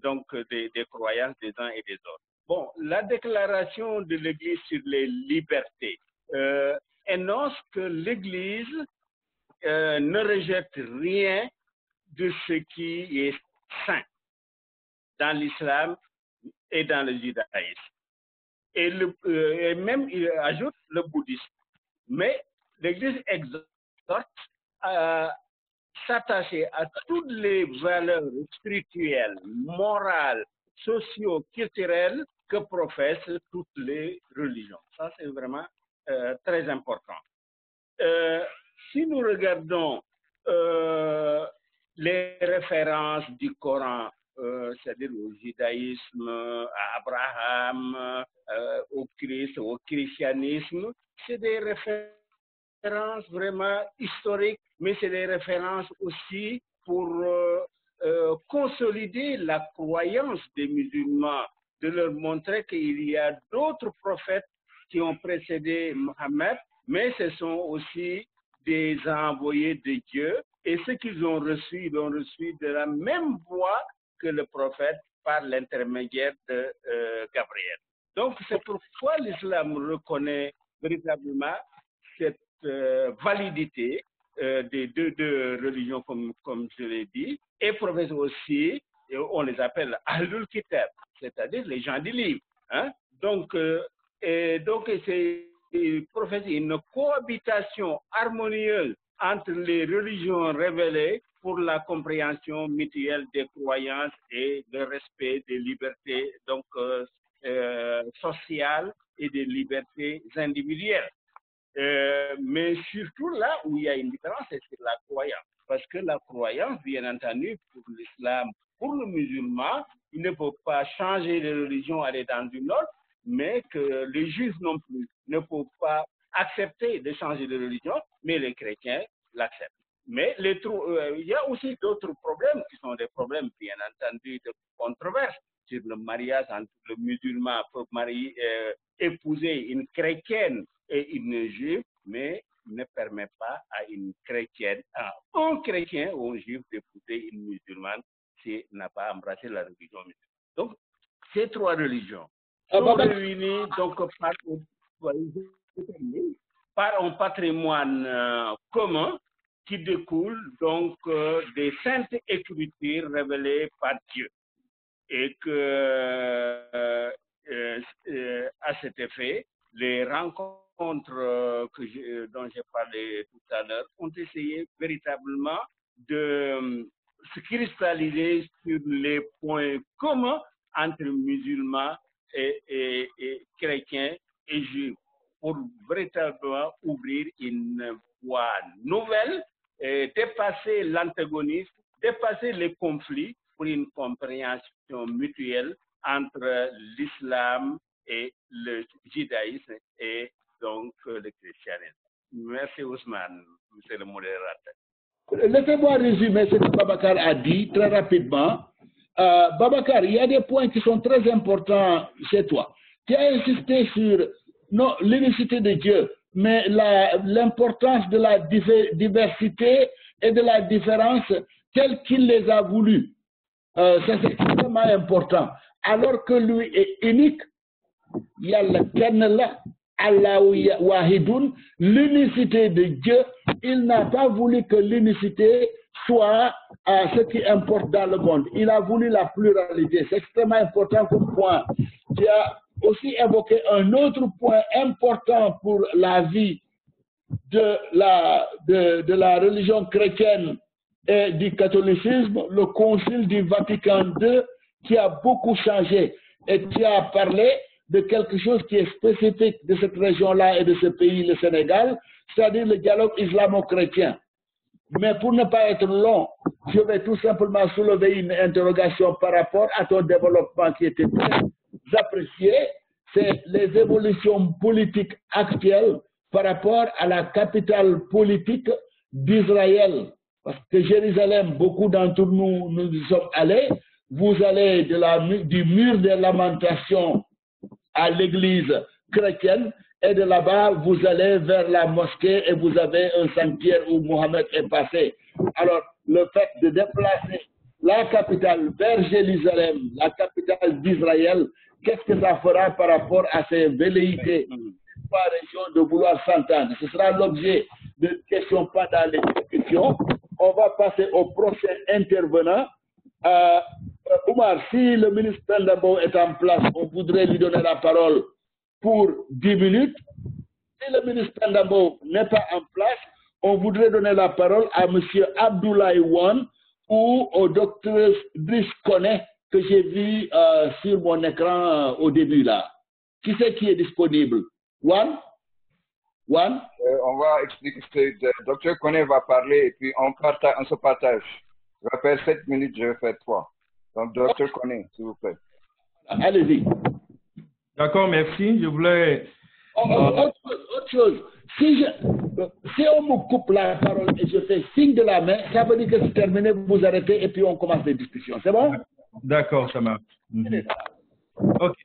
donc des croyances des uns et des autres. Bon, la déclaration de l'Église sur les libertés énonce que l'Église ne rejette rien de ce qui est saint dans l'islam et dans le judaïsme. Et même, il ajoute le bouddhisme. Mais l'Église exhorte à s'attacher à toutes les valeurs spirituelles, morales, socio-culturelles que professent toutes les religions. Ça, c'est vraiment très important. Si nous regardons les références du Coran, c'est-à-dire au judaïsme, à Abraham, au Christ, au christianisme, c'est des références vraiment historiques, mais c'est des références aussi pour consolider la croyance des musulmans, de leur montrer qu'il y a d'autres prophètes qui ont précédé Mohammed, mais ce sont aussi des envoyés de Dieu, et ce qu'ils ont reçu, ils ont reçu de la même voie que le prophète par l'intermédiaire de Gabriel. Donc, c'est pourquoi l'islam reconnaît véritablement cette validité des deux religions, comme je l'ai dit, et professe aussi, on les appelle Ahlul Kitab, c'est-à-dire les gens du livre. Hein? Donc, c'est professe une cohabitation harmonieuse entre les religions révélées pour la compréhension mutuelle des croyances et le respect des libertés donc, sociales et des libertés individuelles. Mais surtout là où il y a une différence, c'est sur la croyance. Parce que la croyance, bien entendu, pour l'islam, pour le musulman, il ne peut pas changer de religion, aller dans une autre, mais que les juifs non plus ne peuvent pas accepter de changer de religion, mais les chrétiens l'acceptent. Mais il y a aussi d'autres problèmes qui sont des problèmes, bien entendu, de controverse sur le mariage entre le musulman peut épouser une chrétienne et une juive, mais ne permet pas à une chrétienne, à un chrétien ou un juif d'épouser une musulmane s'il n'a pas embrassé la religion musulmane. Donc, ces trois religions sont réunies donc, par un patrimoine commun qui découle donc des saintes écritures révélées par Dieu. Et que, à cet effet, les rencontres dont j'ai parlé tout à l'heure ont essayé véritablement de se cristalliser sur les points communs entre musulmans et chrétiens et juifs pour véritablement ouvrir une voie nouvelle, dépasser l'antagonisme, dépasser les conflits pour une compréhension mutuelle entre l'islam et le judaïsme et donc le christianisme. Merci Ousmane, monsieur le modérateur. Laissez-moi résumer ce que Babacar a dit très rapidement. Babacar, il y a des points qui sont très importants chez toi. Tu as insisté sur l'unicité de Dieu, mais l'importance de la diversité et de la différence telle qu'il les a voulu. Ça, c'est extrêmement important. Alors que lui est unique, il y a le kenn la Allah Wahidoun, l'unicité de Dieu. Il n'a pas voulu que l'unicité soit ce qui importe dans le monde. Il a voulu la pluralité. C'est extrêmement important comme point. Tu as aussi évoqué un autre point important pour la vie de la religion chrétienne et du catholicisme, le Concile du Vatican II, qui a beaucoup changé. Et tu as parlé de quelque chose qui est spécifique de cette région-là et de ce pays, le Sénégal, c'est-à-dire le dialogue islamo-chrétien. Mais pour ne pas être long, je vais tout simplement soulever une interrogation par rapport à ton développement qui était très apprécié. C'est les évolutions politiques actuelles par rapport à la capitale politique d'Israël. Parce que Jérusalem, beaucoup d'entre nous, nous y sommes allés. Vous allez du mur des lamentations à l'église chrétienne, et de là-bas, vous allez vers la mosquée et vous avez un sanctuaire où Mohamed est passé. Alors, le fait de déplacer la capitale vers Jérusalem, la capitale d'Israël, qu'est-ce que ça fera par rapport à ces velléités par région de vouloir s'entendre? Ce sera l'objet de questions pendant les discussions. On va passer au prochain intervenant. Oumar, si le ministre Tandabo est en place, on voudrait lui donner la parole pour 10 minutes. Si le ministre Tandabo n'est pas en place, on voudrait donner la parole à M. Abdoulaye Wan ou au docteur Driss Koné que j'ai vu sur mon écran au début là. Qui c'est qui est disponible? Wan? On va expliquer que le docteur Koné va parler et puis on se partage. Je vais faire 7 minutes, je vais faire 3. Donc, docteur Koné, s'il vous plaît. Allez-y. D'accord, merci. Je voulais... Autre chose. Si on me coupe la parole et je fais signe de la main, ça veut dire que c'est terminé, vous arrêtez et puis on commence les discussions. C'est bon? D'accord, ça marche. Ok.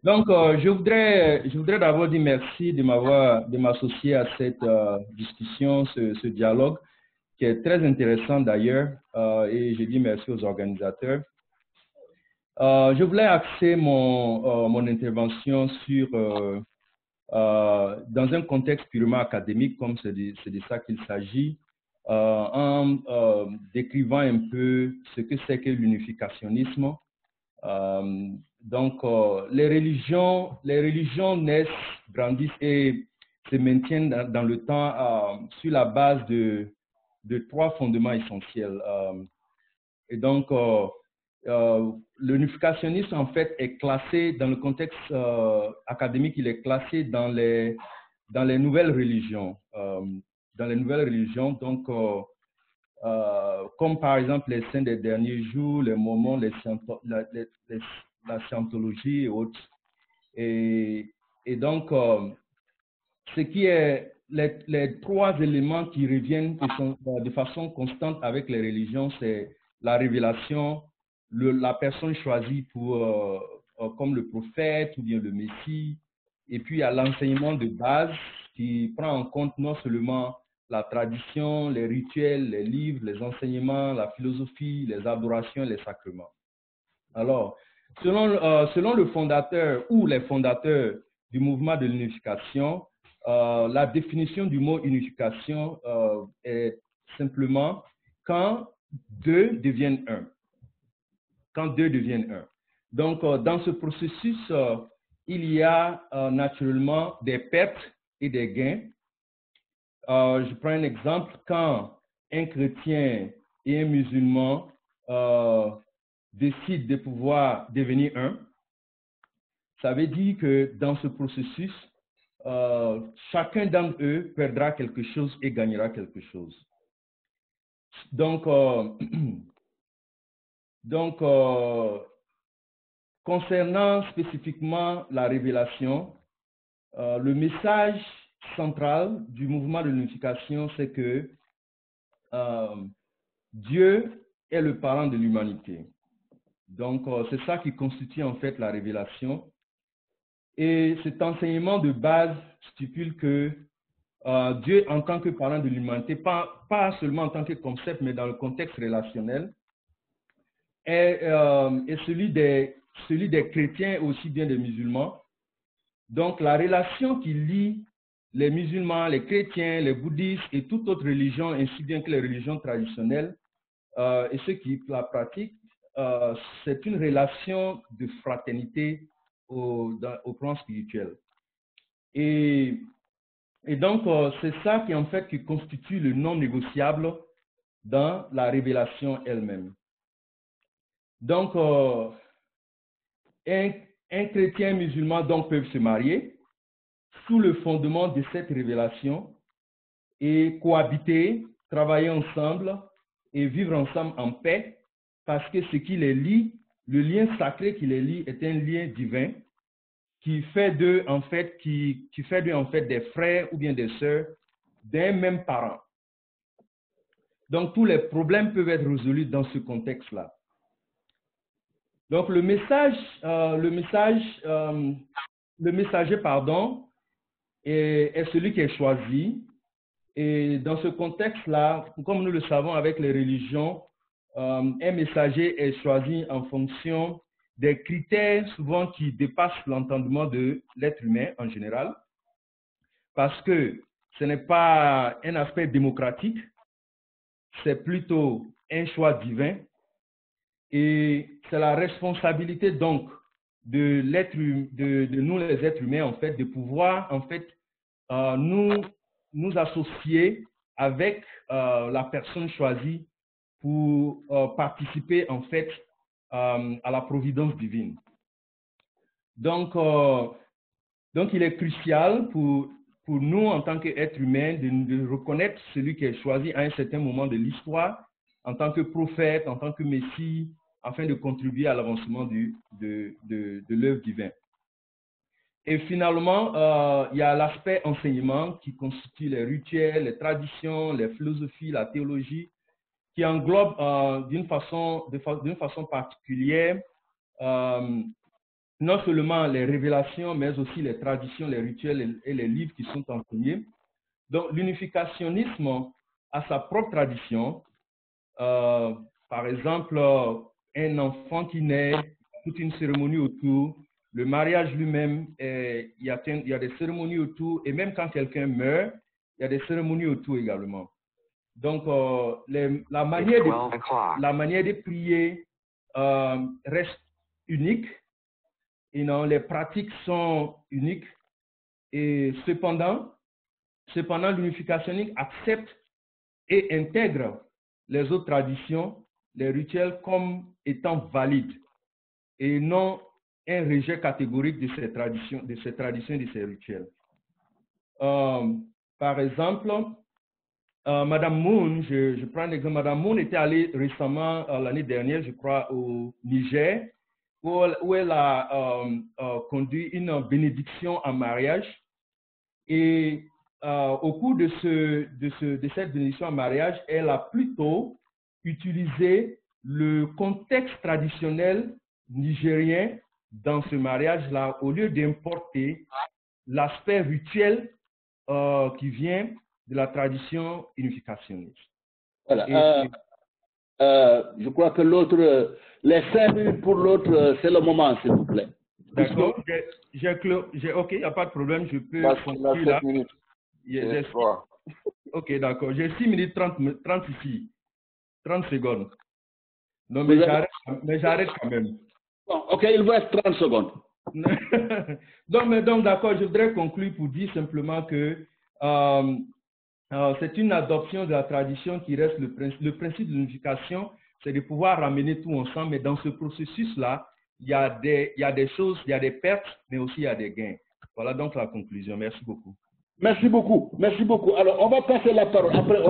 Donc, je voudrais d'abord dire merci de m'associer à cette discussion, ce dialogue, qui est très intéressant d'ailleurs, et je dis merci aux organisateurs. Je voulais axer mon intervention sur, dans un contexte purement académique, comme c'est de ça qu'il s'agit, en décrivant un peu ce que c'est que l'unificationnisme. Donc, les religions naissent, grandissent et se maintiennent dans le temps sur la base de 3 fondements essentiels. Et donc, l'unificationnisme, en fait, est classé dans le contexte académique, il est classé dans les nouvelles religions. Donc, comme par exemple les saints des derniers jours, les mormons, la scientologie et autres. Et donc, ce qui est les 3 éléments qui reviennent de façon constante avec les religions, c'est la révélation, la personne choisie comme le prophète ou bien le Messie, et puis à l'enseignement de base qui prend en compte non seulement la tradition, les rituels, les livres, les enseignements, la philosophie, les adorations, les sacrements. Alors, selon le fondateur ou les fondateurs du mouvement de l'unification, la définition du mot unification est simplement quand 2 deviennent 1. Quand 2 deviennent 1. Donc, dans ce processus, il y a naturellement des pertes et des gains. Je prends un exemple. Quand un chrétien et un musulman décident de pouvoir devenir un, ça veut dire que dans ce processus, chacun d'entre eux perdra quelque chose et gagnera quelque chose. Donc, concernant spécifiquement la révélation, le message central du mouvement de l'unification, c'est que Dieu est le parent de l'humanité. Donc, c'est ça qui constitue en fait la révélation. Et cet enseignement de base stipule que Dieu, en tant que parent de l'humanité, pas seulement en tant que concept, mais dans le contexte relationnel, est celui des chrétiens et aussi bien des musulmans. Donc, la relation qui lie les musulmans, les chrétiens, les bouddhistes et toute autre religion, ainsi bien que les religions traditionnelles et ceux qui la pratiquent, c'est une relation de fraternité au plan spirituel. Et donc, c'est ça qui, en fait, qui constitue le non négociable dans la révélation elle-même. Donc, un chrétien musulman donc peuvent se marier sous le fondement de cette révélation et cohabiter, travailler ensemble et vivre ensemble en paix, parce que ce qui les lie, le lien sacré qui les lie est un lien divin qui fait d'eux en fait, des frères ou bien des sœurs d'un même parent. Donc tous les problèmes peuvent être résolus dans ce contexte-là. Donc le messager, est celui qui est choisi. Et dans ce contexte-là, comme nous le savons avec les religions, un messager est choisi en fonction des critères souvent qui dépassent l'entendement de l'être humain en général, parce que ce n'est pas un aspect démocratique, c'est plutôt un choix divin, et c'est la responsabilité donc de nous les êtres humains en fait, de pouvoir en fait nous associer avec la personne choisie pour participer en fait à la providence divine. Donc il est crucial pour nous en tant qu'êtres humains de reconnaître celui qui est choisi à un certain moment de l'histoire en tant que prophète, en tant que messie, afin de contribuer à l'avancement de l'œuvre divine. Et finalement, il y a l'aspect enseignement qui constitue les rituels, les traditions, les philosophies, la théologie, qui englobe d'une façon particulière non seulement les révélations, mais aussi les traditions, les rituels et les livres qui sont enseignés. Donc, l'unificationnisme a sa propre tradition. Par exemple, un enfant qui naît, toute une cérémonie autour. Le mariage lui-même, il y a des cérémonies autour. Et même quand quelqu'un meurt, il y a des cérémonies autour également. Donc, la manière de prier reste unique. Et non, les pratiques sont uniques. Et cependant l'unificationnisme accepte et intègre les autres traditions, les rituels comme étant valides et non un rejet catégorique de ces traditions et de ces rituels. Par exemple, Madame Moon, je prends l'exemple, Madame Moon était allée récemment, l'année dernière, je crois, au Niger, où elle a conduit une bénédiction en mariage. Et au cours de cette bénédiction en mariage, elle a plutôt utilisé le contexte traditionnel nigérien dans ce mariage-là, au lieu d'importer l'aspect rituel qui vient de la tradition unificationniste. Voilà. Je crois que les 5 minutes pour l'autre, c'est le moment, s'il vous plaît. D'accord. Ok, il n'y a pas de problème, je peux continuer là. 7 minutes. Ok, d'accord. J'ai 6 minutes 30 ici. 30 secondes. Non, mais j'arrête quand même. Bon, ok, il vous reste 30 secondes. donc d'accord, je voudrais conclure pour dire simplement que c'est une adoption de la tradition qui reste le principe de l'unification, c'est de pouvoir ramener tout ensemble, mais dans ce processus-là, il y a des choses, il y a des pertes, mais aussi il y a des gains. Voilà donc la conclusion. Merci beaucoup. Merci beaucoup. Merci beaucoup. Alors, on va passer la parole. Après,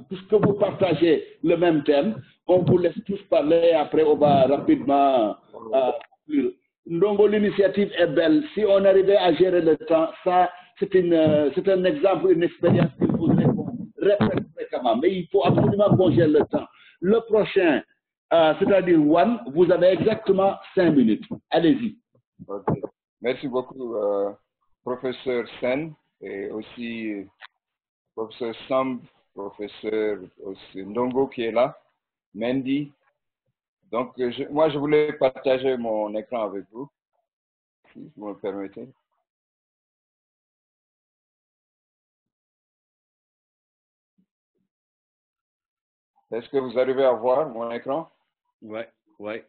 puisque vous partagez le même thème, on vous laisse tous parler. Après, on va rapidement conclure. Donc, l'initiative est belle. Si on arrivait à gérer le temps, ça, c'est un exemple, une expérience qu'il faudrait qu'on répète fréquemment. Mais il faut absolument qu'on gère le temps. Le prochain, c'est-à-dire One, vous avez exactement 5 minutes. Allez-y. Okay. Merci beaucoup, professeur Sen, et aussi professeur Samb, professeur aussi Ndongo qui est là, Mendy. Donc, moi, je voulais partager mon écran avec vous, si vous me permettez. Est-ce que vous arrivez à voir mon écran? Oui, oui.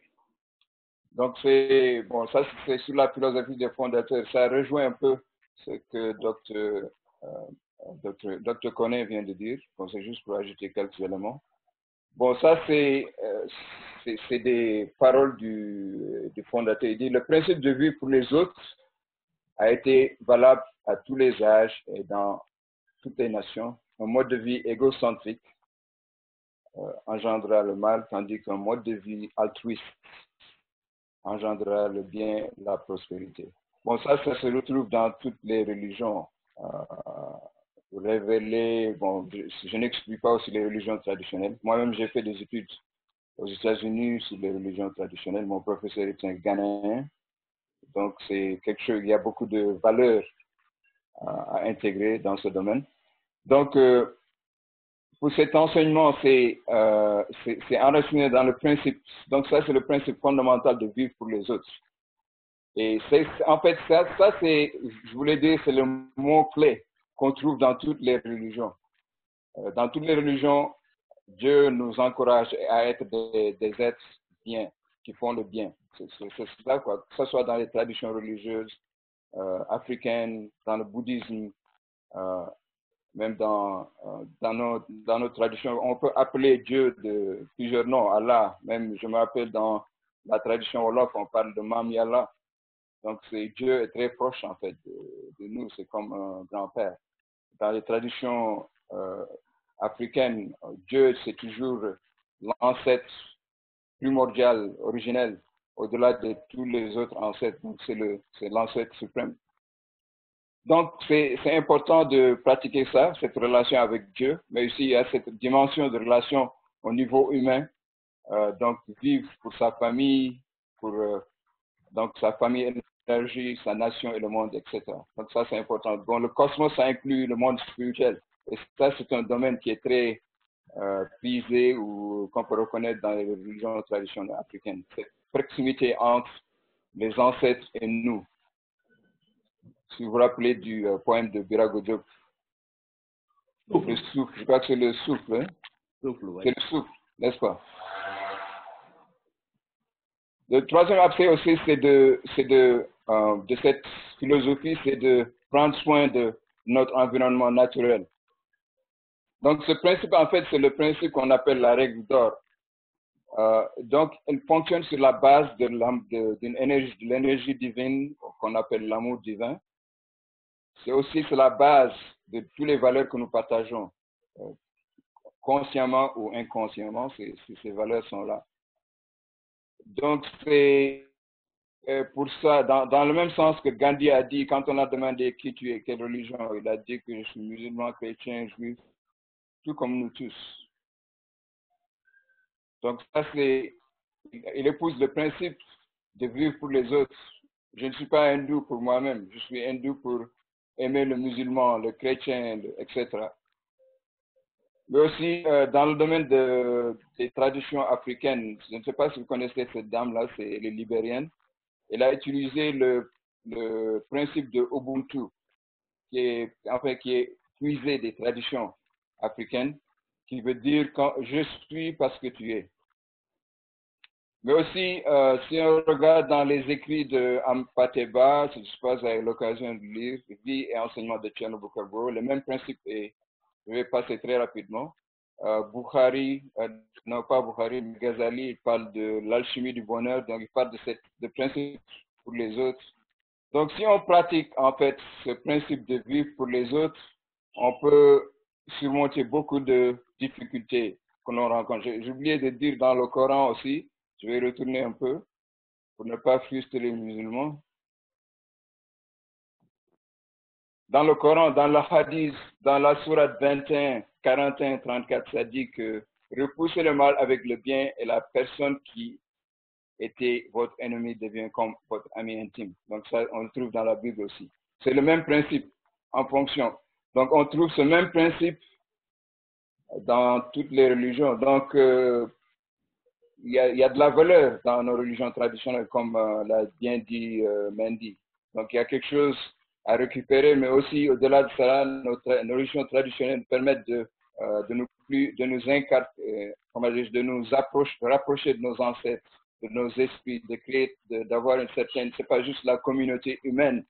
Donc, c'est bon, ça c'est sur la philosophie des fondateurs. Ça rejoint un peu ce que Dr. Koné vient de dire. Bon, c'est juste pour ajouter quelques éléments. Bon, ça c'est des paroles du fondateur. Il dit le principe de vie pour les autres a été valable à tous les âges et dans toutes les nations. Un mode de vie égocentrique engendra le mal, tandis qu'un mode de vie altruiste engendra le bien, la prospérité. Bon, ça se retrouve dans toutes les religions révélées. Bon, je n'exclus pas aussi les religions traditionnelles. Moi-même, j'ai fait des études aux États-Unis sur les religions traditionnelles. Mon professeur est un Ghanéen. Donc, c'est quelque chose, il y a beaucoup de valeurs à intégrer dans ce domaine. Donc, pour cet enseignement, c'est enraciné dans le principe. Donc, ça, c'est le principe fondamental de vivre pour les autres. Et en fait, ça c'est, je voulais dire, c'est le mot-clé qu'on trouve dans toutes les religions. Dans toutes les religions, Dieu nous encourage à être des êtres bien, qui font le bien. C'est ça, quoi. Que ce soit dans les traditions religieuses africaines, dans le bouddhisme, même dans nos traditions, on peut appeler Dieu de plusieurs noms, Allah. Même, je me rappelle, dans la tradition Wolof, on parle de Mam Yallah. Donc, Dieu est très proche, en fait, de nous. C'est comme un grand-père. Dans les traditions africaines, Dieu, c'est toujours l'ancêtre primordial, originel, au-delà de tous les autres ancêtres. Donc, c'est l'ancêtre suprême. Donc, c'est important de pratiquer ça, cette relation avec Dieu, mais aussi il y a cette dimension de relation au niveau humain. Donc, vivre pour sa famille, pour donc sa famille, l'énergie, sa nation et le monde, etc. Donc, ça, c'est important. Bon, le cosmos, ça inclut le monde spirituel. Et ça, c'est un domaine qui est très prisé ou qu'on peut reconnaître dans les religions traditionnelles africaines. Cette proximité entre les ancêtres et nous. Si vous vous rappelez du poème de Birago Diop, le souffle, je crois que c'est le souffle, hein? Souffle, ouais. C'est le souffle, n'est-ce pas? Le troisième aspect aussi, de cette philosophie, c'est de prendre soin de notre environnement naturel. Donc, ce principe, en fait, c'est le principe qu'on appelle la règle d'or. Donc, elle fonctionne sur la base de l'énergie divine qu'on appelle l'amour divin. C'est aussi sur la base de toutes les valeurs que nous partageons, consciemment ou inconsciemment, ces valeurs sont là. Donc, c'est pour ça, dans le même sens que Gandhi a dit, quand on a demandé qui tu es, quelle religion, il a dit que je suis musulman, chrétien, juif, tout comme nous tous. Donc, ça, il épouse le principe de vivre pour les autres. Je ne suis pas hindou pour moi-même, je suis hindou pour aimer le musulman, le chrétien, etc. Mais aussi, dans le domaine des traditions africaines, je ne sais pas si vous connaissez cette dame-là, c'est elle est libérienne. Elle a utilisé le principe de Ubuntu, qui est puisé des traditions africaines, qui veut dire quand je suis parce que tu es. Mais aussi, si on regarde dans les écrits de Ampateba, si je sais pas, vous avez l'occasion de lire, Vie et enseignement de Thierno Bukabo, le même principe est, je vais passer très rapidement. Bukhari, non pas Bukhari, mais Ghazali, il parle de l'alchimie du bonheur, donc il parle de principe pour les autres. Donc si on pratique en fait ce principe de vivre pour les autres, on peut surmonter beaucoup de difficultés que l'on rencontre. J'ai oublié de dire dans le Coran aussi, je vais retourner un peu pour ne pas frustrer les musulmans. Dans le Coran, dans le Hadith, dans la sourate 21, 41, 34, ça dit que repoussez le mal avec le bien et la personne qui était votre ennemi devient comme votre ami intime. Donc ça, on le trouve dans la Bible aussi. C'est le même principe en fonction. Donc on trouve ce même principe dans toutes les religions. Donc il y a de la valeur dans nos religions traditionnelles, comme l'a bien dit Mendy. Donc il y a quelque chose à récupérer, mais aussi au-delà de cela, nos religions traditionnelles permettent de de nous rapprocher de nos ancêtres, de nos esprits, d'avoir une certaine, c'est pas juste la communauté humaine,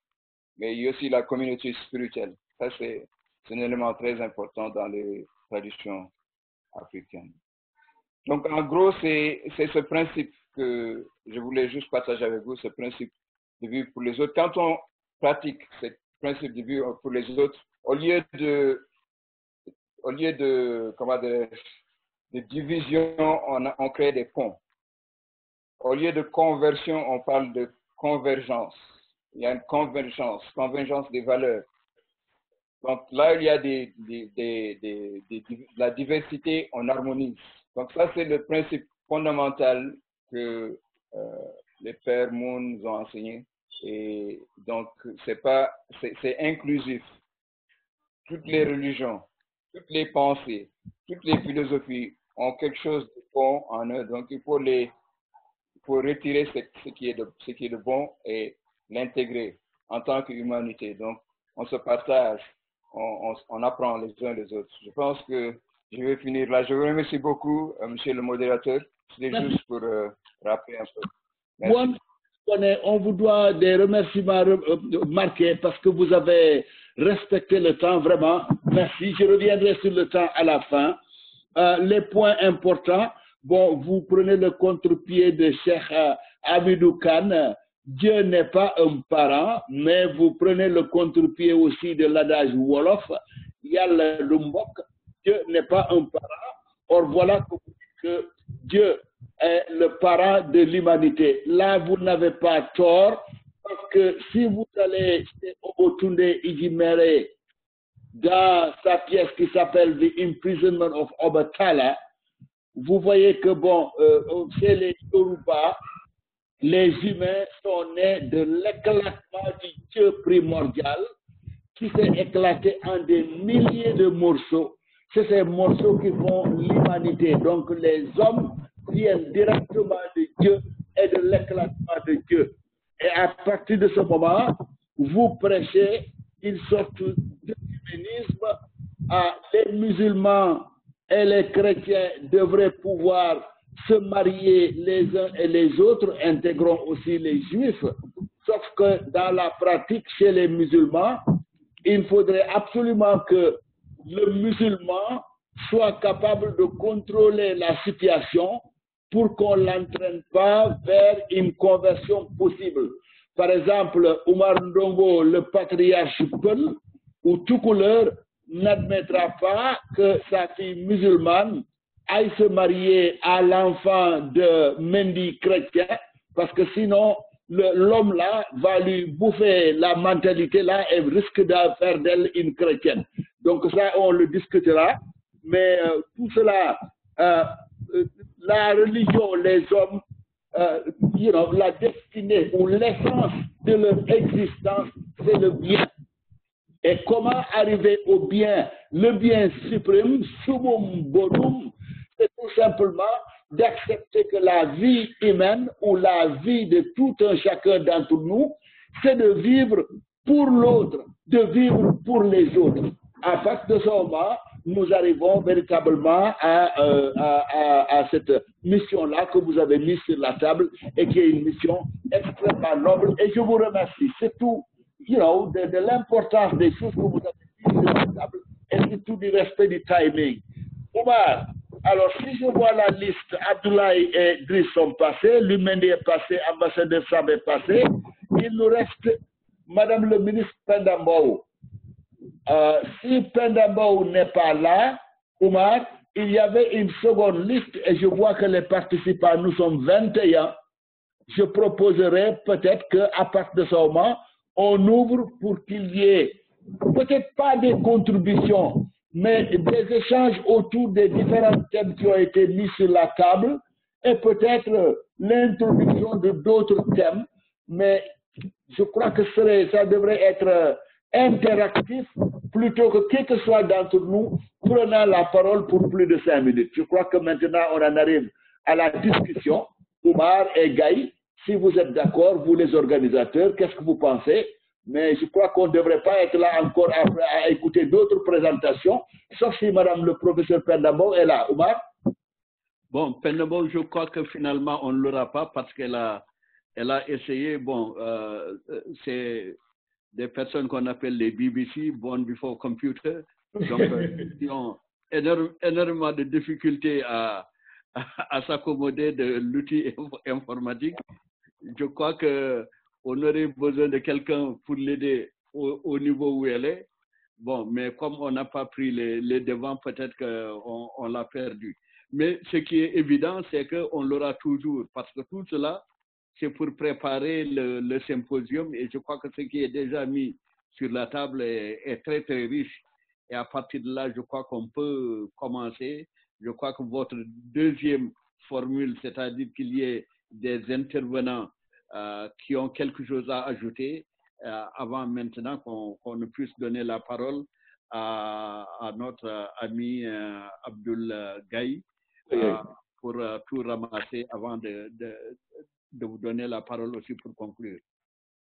mais il y a aussi la communauté spirituelle. Ça, c'est un élément très important dans les traditions africaines. Donc, en gros, c'est ce principe que je voulais juste partager avec vous, ce principe de vivre pour les autres. Quand on pratique ce principe de vivre pour les autres, au lieu de division, on crée des ponts. Au lieu de conversion, on parle de convergence. Il y a une convergence des valeurs. Donc là, il y a de la diversité, on harmonise. Donc ça, c'est le principe fondamental que les pères Moon nous ont enseigné. Et donc, c'est inclusif. Toutes les religions, toutes les pensées, toutes les philosophies ont quelque chose de bon en eux. Donc, il faut retirer ce qui est de bon et l'intégrer en tant qu'humanité. Donc, on se partage, on apprend les uns les autres. Je pense que je vais finir là. Je vous remercie beaucoup, monsieur le modérateur. C'était juste pour rappeler un peu. Merci. On vous doit des remerciements marqués parce que vous avez respecté le temps, vraiment. Merci. Je reviendrai sur le temps à la fin. Les points importants, bon, vous prenez le contre-pied de Cheikh Hamidou Kane. Dieu n'est pas un parent, mais vous prenez le contre-pied aussi de l'adage Wolof. Yalla Lumbok. Dieu n'est pas un parent. Or, voilà que Dieu est le parent de l'humanité. Là, vous n'avez pas tort, parce que si vous allez chez Obotunde Ijimere dans sa pièce qui s'appelle The Imprisonment of Obatala, vous voyez que, bon, chez les Yoruba, les humains sont nés de l'éclatement du Dieu primordial qui s'est éclaté en des milliers de morceaux. C'est ces morceaux qui font l'humanité. Donc, les hommes viennent directement de Dieu et de l'éclatement de Dieu. Et à partir de ce moment, vous prêchez une sorte d'humanisme. Les musulmans et les chrétiens devraient pouvoir se marier les uns et les autres, intégrons aussi les juifs. Sauf que dans la pratique chez les musulmans, il faudrait absolument que le musulman soit capable de contrôler la situation pour qu'on ne l'entraîne pas vers une conversion possible. Par exemple, Oumar Ndongo, le patriarche Peul ou tout couleur, n'admettra pas que sa fille musulmane aille se marier à l'enfant de Mendy chrétien, parce que sinon, l'homme là va lui bouffer la mentalité là et risque de faire d'elle une chrétienne. Donc ça, on le discutera, mais tout cela, la religion, les hommes, la destinée ou l'essence de leur existence, c'est le bien. Et comment arriver au bien? Le bien suprême, summum bonum, c'est tout simplement d'accepter que la vie humaine ou la vie de tout un chacun d'entre nous, c'est de vivre pour l'autre, de vivre pour les autres. À partir de ce moment, nous arrivons véritablement à cette mission-là que vous avez mise sur la table et qui est une mission extrêmement noble. Et je vous remercie. C'est tout, de l'importance des choses que vous avez mises sur la table et surtout du respect du timing. Oumar, alors si je vois la liste, Abdoulaye et Driss sont passés, Lumende est passé, ambassadeur Sam est passé, il nous reste Madame le ministre Pendambao. Si Pendambao n'est pas là, Oumar, il y avait une seconde liste et je vois que les participants, nous sommes 21. Je proposerais peut-être qu'à partir de ce moment, on ouvre pour qu'il y ait peut-être pas des contributions, mais des échanges autour des différents thèmes qui ont été mis sur la table et peut-être l'introduction de d'autres thèmes. Mais je crois que ça devrait être interactif plutôt que qui que soit d'entre nous prenant la parole pour plus de 5 minutes. Je crois que maintenant on en arrive à la discussion. Oumar et Gaï, si vous êtes d'accord, vous les organisateurs, qu'est-ce que vous pensez? mais je crois qu'on ne devrait pas être là encore à écouter d'autres présentations, sauf si Madame le professeur Pendabo est là. Oumar? Bon, Pendabo, je crois que finalement, on ne l'aura pas parce qu'elle a essayé. Bon, c'est des personnes qu'on appelle les BBC, Born Before Computer, donc qui ont énormément de difficultés à s'accommoder de l'outil informatique. Je crois qu'on aurait besoin de quelqu'un pour l'aider au niveau où elle est. Bon, mais comme on n'a pas pris les devants, peut-être qu'on l'a perdu. Mais ce qui est évident, c'est qu'on l'aura toujours, parce que tout cela, c'est pour préparer le symposium, et je crois que ce qui est déjà mis sur la table est très, très riche. Et à partir de là, je crois qu'on peut commencer. Je crois que votre deuxième formule, c'est-à-dire qu'il y ait des intervenants qui ont quelque chose à ajouter, avant maintenant qu'on ne puisse donner la parole à notre ami Abdoul Gaï pour tout ramasser avant de vous donner la parole aussi pour conclure.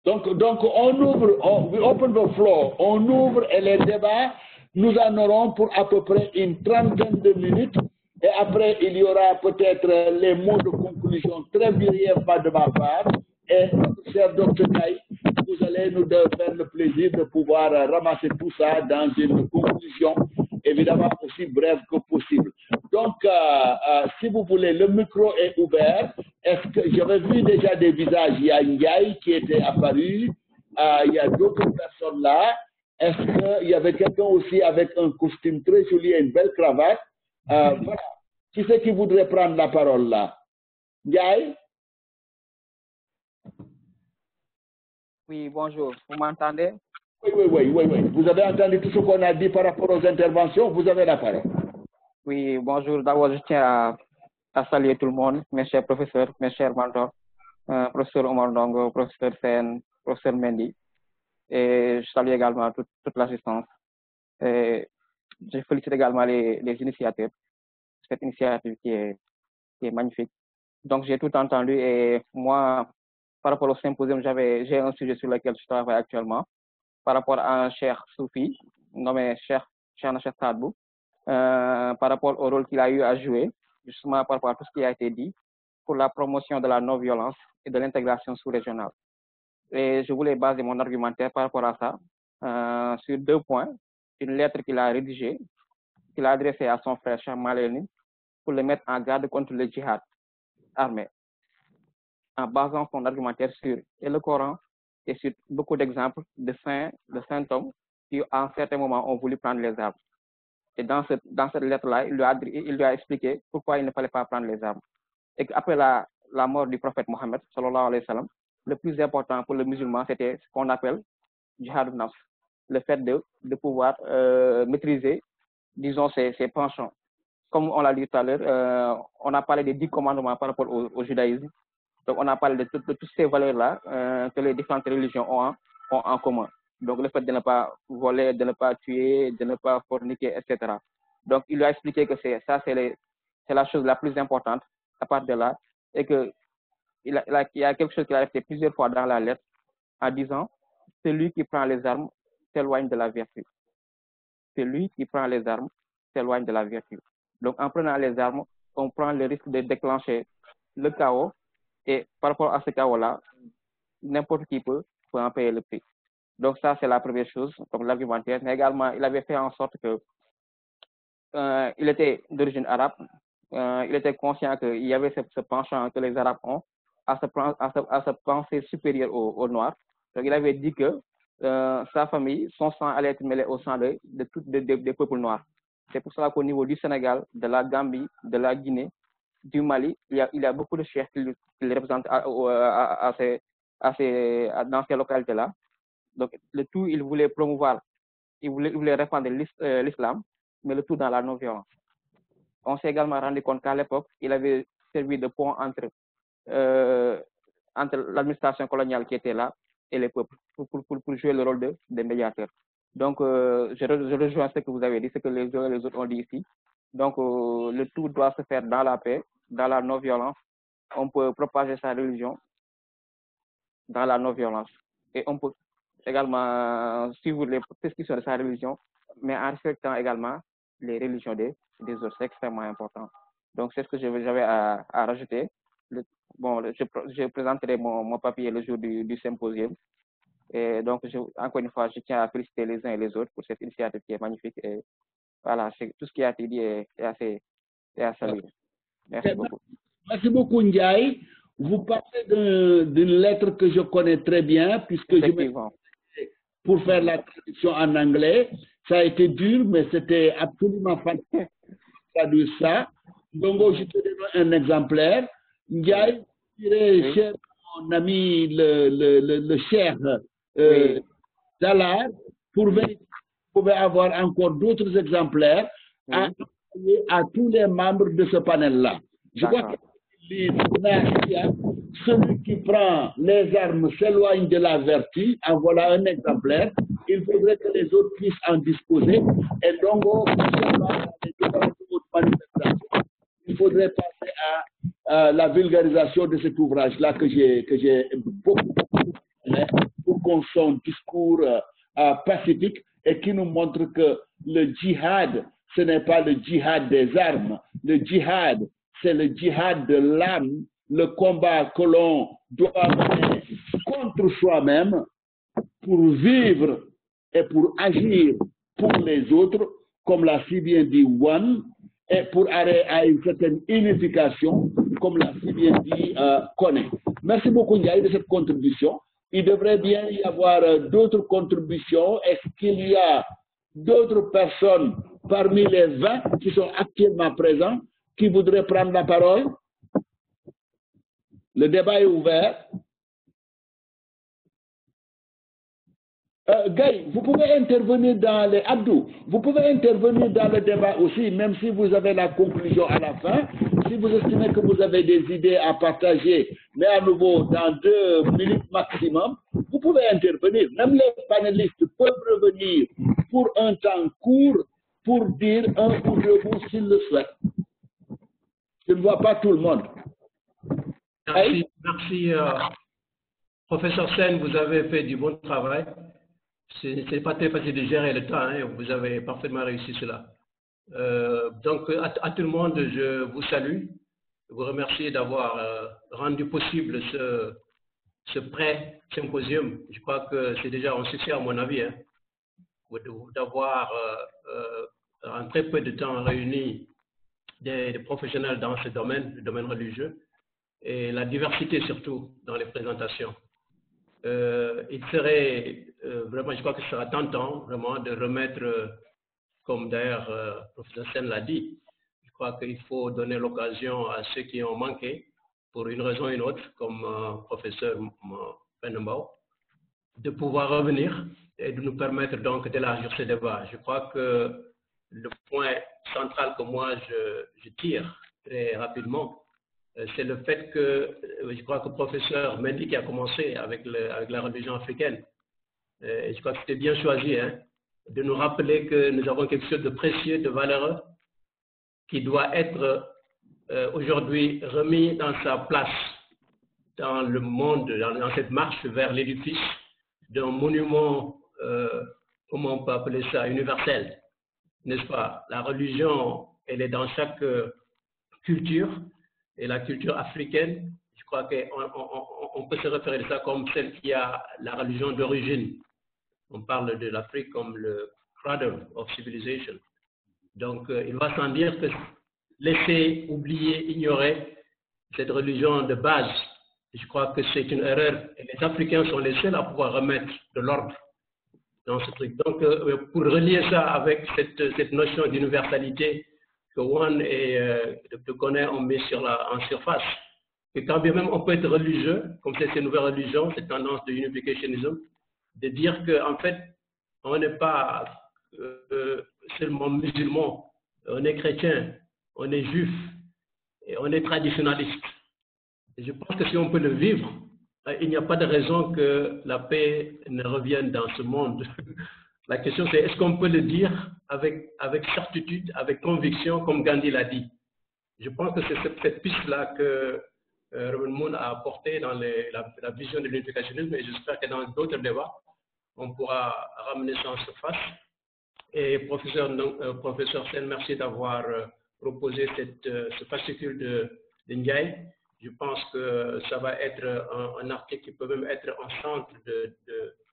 Donc on ouvre, we open the floor, on ouvre et les débats, nous en aurons pour à peu près une trentaine de minutes. Et après, il y aura peut-être les mots de conclusion très brièvement de ma part. Et, cher Dr. Gaï, vous allez nous faire le plaisir de pouvoir ramasser tout ça dans une conclusion, évidemment aussi brève que possible. Donc, si vous voulez, le micro est ouvert. Est-ce que j'avais vu déjà des visages? Il y a Ndiaye qui était apparu. Il y a d'autres personnes là. Est-ce qu'il y avait quelqu'un aussi avec un costume très joli et une belle cravate? Voilà. Qui c'est qui voudrait prendre la parole là? Ndiaye? Oui, bonjour. Vous m'entendez? Oui. Vous avez entendu tout ce qu'on a dit par rapport aux interventions? Vous avez la parole. Oui, bonjour. D'abord, je tiens à saluer tout le monde, mes chers professeurs, mes chers mentors, professeur Omar Ndongo, professeur Sen, professeur Mendy. Et je salue également toute l'assistance. Et je félicite également les initiateurs. Cette initiative qui est magnifique. Donc, j'ai tout entendu et moi, par rapport au symposium, j'ai un sujet sur lequel je travaille actuellement, par rapport à un cher Soufi, nommé Cheikh Sadbou, par rapport au rôle qu'il a eu à jouer, justement par rapport à tout ce qui a été dit, pour la promotion de la non-violence et de l'intégration sous-régionale. Et je voulais baser mon argumentaire par rapport à ça, sur 2 points. Une lettre qu'il a rédigée, qu'il a adressée à son frère Cheikh Maleni, pour le mettre en garde contre le djihad armé, en basant son argumentaire sur le Coran et sur beaucoup d'exemples de saints hommes qui, à un certain moment, ont voulu prendre les armes. Et dans cette lettre-là, il lui a expliqué pourquoi il ne fallait pas prendre les armes. Et qu'après la mort du prophète Mohammed, sallallahu alayhi wa sallam, le plus important pour le musulman, c'était ce qu'on appelle djihad nafs, le fait de pouvoir maîtriser, disons, ses penchants. Comme on l'a dit tout à l'heure, on a parlé des 10 commandements par rapport au judaïsme. Donc, on a parlé de toutes ces valeurs-là que les différentes religions ont en commun. Donc, le fait de ne pas voler, de ne pas tuer, de ne pas forniquer, etc. Donc, il lui a expliqué que c'est la chose la plus importante à part de là. Et qu'il y a quelque chose qu'il a répété plusieurs fois dans la lettre en disant « Celui qui prend les armes s'éloigne de la vertu. Celui qui prend les armes s'éloigne de la vertu. » Donc, en prenant les armes, on prend le risque de déclencher le chaos. Et par rapport à ce chaos-là, n'importe qui peut en payer le prix. Donc, ça, c'est la première chose, comme l'argumentaire. Mais également, il avait fait en sorte que il était d'origine arabe. Il était conscient qu'il y avait ce penchant que les Arabes ont à se penser supérieur aux Noirs. Donc, il avait dit que sa famille, son sang allait être mêlé au sang des peuples noirs. C'est pour cela qu'au niveau du Sénégal, de la Gambie, de la Guinée, du Mali, il y a beaucoup de chefs qui les représentent dans ces localités-là. Donc, le tout, il voulait promouvoir, il voulait répandre l'islam, mais le tout dans la non-violence. On s'est également rendu compte qu'à l'époque, il avait servi de pont entre l'administration coloniale qui était là et les peuples, pour jouer le rôle de médiateur. Donc, je rejoins ce que vous avez dit, ce que les autres ont dit ici. Donc, le tout doit se faire dans la paix, dans la non-violence. On peut propager sa religion dans la non-violence. Et on peut également suivre les prescriptions de sa religion, mais en respectant également les religions des autres. C'est extrêmement important. Donc, c'est ce que j'avais à rajouter. Je présenterai mon papier le jour du symposium. Et donc, encore une fois, je tiens à féliciter les uns et les autres pour cette initiative qui est magnifique. Et voilà, tout ce qui a été dit est à saluer. Merci beaucoup. Merci beaucoup, Ndiaye. Vous parlez d'une lettre que je connais très bien, puisque pour faire la traduction en anglais, ça a été dur, mais c'était absolument fantastique de traduire ça. Donc, je te donne un exemplaire. Ndiaye, je dirais, cher mon ami, le cher Dalar, vous pouvez avoir encore d'autres exemplaires à envoyer à tous les membres de ce panel-là. Je crois que celui qui prend les armes s'éloigne de la vertu. En voilà un exemplaire. Il faudrait que les autres puissent en disposer. Et donc, il faudrait passer à la vulgarisation de cet ouvrage-là que j'ai beaucoup aimé pour qu'on ait un discours pacifique et qui nous montre que le djihad, ce n'est pas le djihad des armes. Le djihad, c'est le djihad de l'âme, le combat que l'on doit mener contre soi-même pour vivre et pour agir pour les autres, comme l'a si bien dit One, et pour arriver à une certaine unification, comme l'a si bien dit Kone. Merci beaucoup, Ndiaye, de cette contribution. Il devrait bien y avoir d'autres contributions. Est-ce qu'il y a d'autres personnes parmi les 20 qui sont actuellement présents qui voudraient prendre la parole? Le débat est ouvert. Guy, vous pouvez intervenir dans les Abdou, vous pouvez intervenir dans le débat aussi, même si vous avez la conclusion à la fin. Si vous estimez que vous avez des idées à partager, mais à nouveau dans 2 minutes maximum, vous pouvez intervenir. Même les panélistes peuvent revenir pour un temps court pour dire un ou deux mots s'ils le souhaitent. Je ne vois pas tout le monde. Merci, professeur Sen, vous avez fait du bon travail. Ce n'est pas très facile de gérer le temps, hein, vous avez parfaitement réussi cela. Donc, à tout le monde, je vous salue, je vous remercie d'avoir rendu possible ce pré-symposium. Je crois que c'est déjà un succès à mon avis, hein, d'avoir en très peu de temps réuni des professionnels dans ce domaine, le domaine religieux, et la diversité surtout dans les présentations. Il serait vraiment, je crois que ce sera tentant vraiment de remettre, comme d'ailleurs le professeur Sen l'a dit, je crois qu'il faut donner l'occasion à ceux qui ont manqué pour une raison ou une autre, comme professeur Penembao, de pouvoir revenir et de nous permettre donc d'élargir ce débat. Je crois que le point central que moi je tire très rapidement, c'est le fait que, je crois que le professeur Mendy qui a commencé avec la religion africaine, et je crois que c'était bien choisi, hein, de nous rappeler que nous avons quelque chose de précieux, de valeureux, qui doit être aujourd'hui remis dans sa place dans le monde, dans cette marche vers l'édifice d'un monument, comment on peut appeler ça, universel, n'est-ce pas? La religion, elle est dans chaque culture, et la culture africaine, je crois qu'on peut se référer à ça comme celle qui a la religion d'origine. On parle de l'Afrique comme le cradle of civilization. Donc, il va sans dire que laisser, oublier, ignorer cette religion de base, je crois que c'est une erreur. Et les Africains sont les seuls à pouvoir remettre de l'ordre dans ce truc. Donc, pour relier ça avec cette notion d'universalité que One et de Kone ont mis en surface, que quand bien même on peut être religieux, comme c'est ces nouvelles religions, cette tendance de unificationisme, de dire qu'en fait, on n'est pas seulement musulman, on est chrétien, on est juif, et on est traditionnaliste. Et je pense que si on peut le vivre, il n'y a pas de raison que la paix ne revienne dans ce monde. La question c'est, est-ce qu'on peut le dire avec certitude, avec conviction, comme Gandhi l'a dit? Je pense que c'est cette piste-là que Robin Moon a apportée dans la vision de l'unificationnisme, et j'espère que dans d'autres débats, on pourra ramener ça en surface. Et professeur Sen, merci d'avoir proposé ce fascicule de Ndiaye. Je pense que ça va être un article qui peut même être un centre de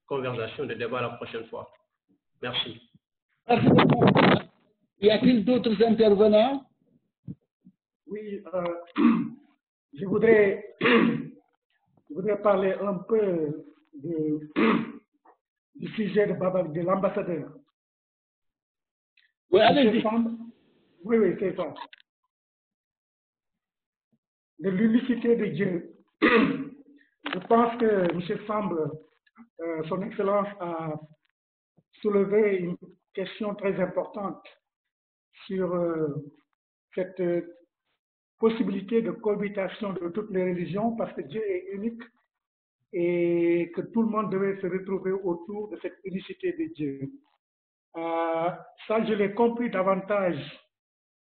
conversation, de débat la prochaine fois. Merci. Merci beaucoup. Y a-t-il d'autres intervenants? Oui, je voudrais parler un peu du sujet de l'ambassadeur. Oui, allez-y. Oui, c'est ça. De l'unicité de Dieu. Je pense que M. Samb, son Excellence, a soulevé une question très importante sur cette possibilité de cohabitation de toutes les religions, parce que Dieu est unique et que tout le monde devait se retrouver autour de cette unicité de Dieu. Ça, je l'ai compris davantage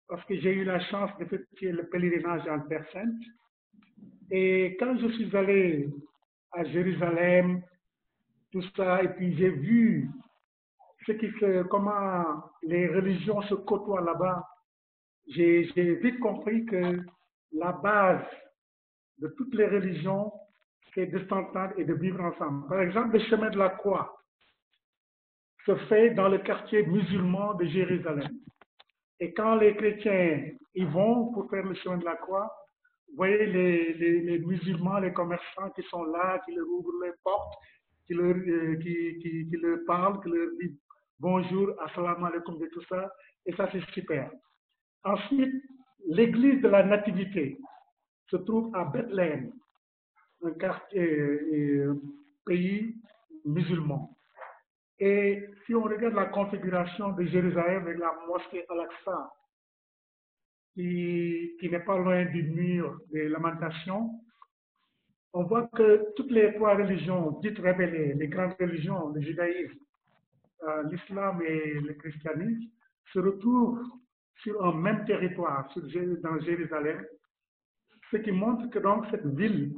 parce que j'ai eu la chance d'effectuer le pèlerinage en Terre Sainte. Et quand je suis allé à Jérusalem, tout ça, et puis j'ai vu comment les religions se côtoient là-bas, j'ai vite compris que la base de toutes les religions, c'est de s'entendre et de vivre ensemble. Par exemple, le chemin de la croix se fait dans le quartier musulman de Jérusalem. Et quand les chrétiens y vont pour faire le chemin de la croix, vous voyez les musulmans, les commerçants qui sont là, qui leur ouvrent les portes, qui leur parlent, qui leur disent bonjour, assalamu alaikum et tout ça. Et ça, c'est super. Ensuite, l'église de la Nativité se trouve à Bethléem, un quartier, pays musulman. Et si on regarde la configuration de Jérusalem avec la mosquée Al-Aqsa, qui n'est pas loin du mur des Lamentations, on voit que toutes les trois religions dites révélées, les grandes religions, le judaïsme, l'islam et le christianisme, se retrouvent sur un même territoire, dans Jérusalem, ce qui montre que donc cette ville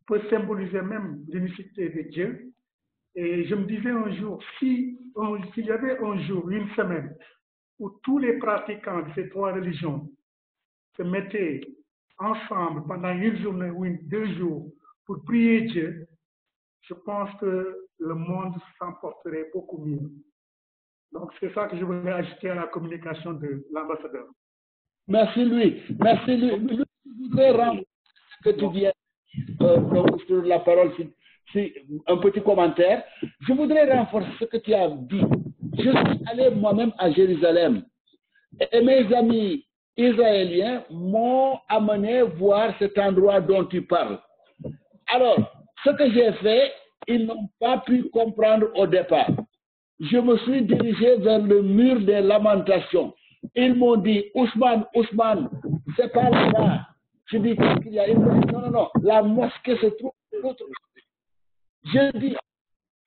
peut symboliser même l'unicité de Dieu. Et je me disais un jour, s'il y avait un jour, une semaine, où tous les pratiquants de ces trois religions se mettaient ensemble pendant une journée ou 2 jours pour prier Dieu, je pense que le monde s'en porterait beaucoup mieux. Donc c'est ça que je voulais ajouter à la communication de l'ambassadeur. Merci Louis. Merci Louis. Je voudrais rendre ce que tu viens donc sur la parole, c'est un petit commentaire. Je voudrais renforcer ce que tu as dit. Je suis allé moi-même à Jérusalem et mes amis israéliens m'ont amené voir cet endroit dont tu parles. Alors, ce que j'ai fait, ils n'ont pas pu comprendre au départ. Je me suis dirigé vers le mur des Lamentations. Ils m'ont dit, Ousmane, c'est pas là-bas. Je dis, qu'est-ce qu'il y a? Ils m'ont dit, non, la mosquée se trouve de l'autre côté. Je dis,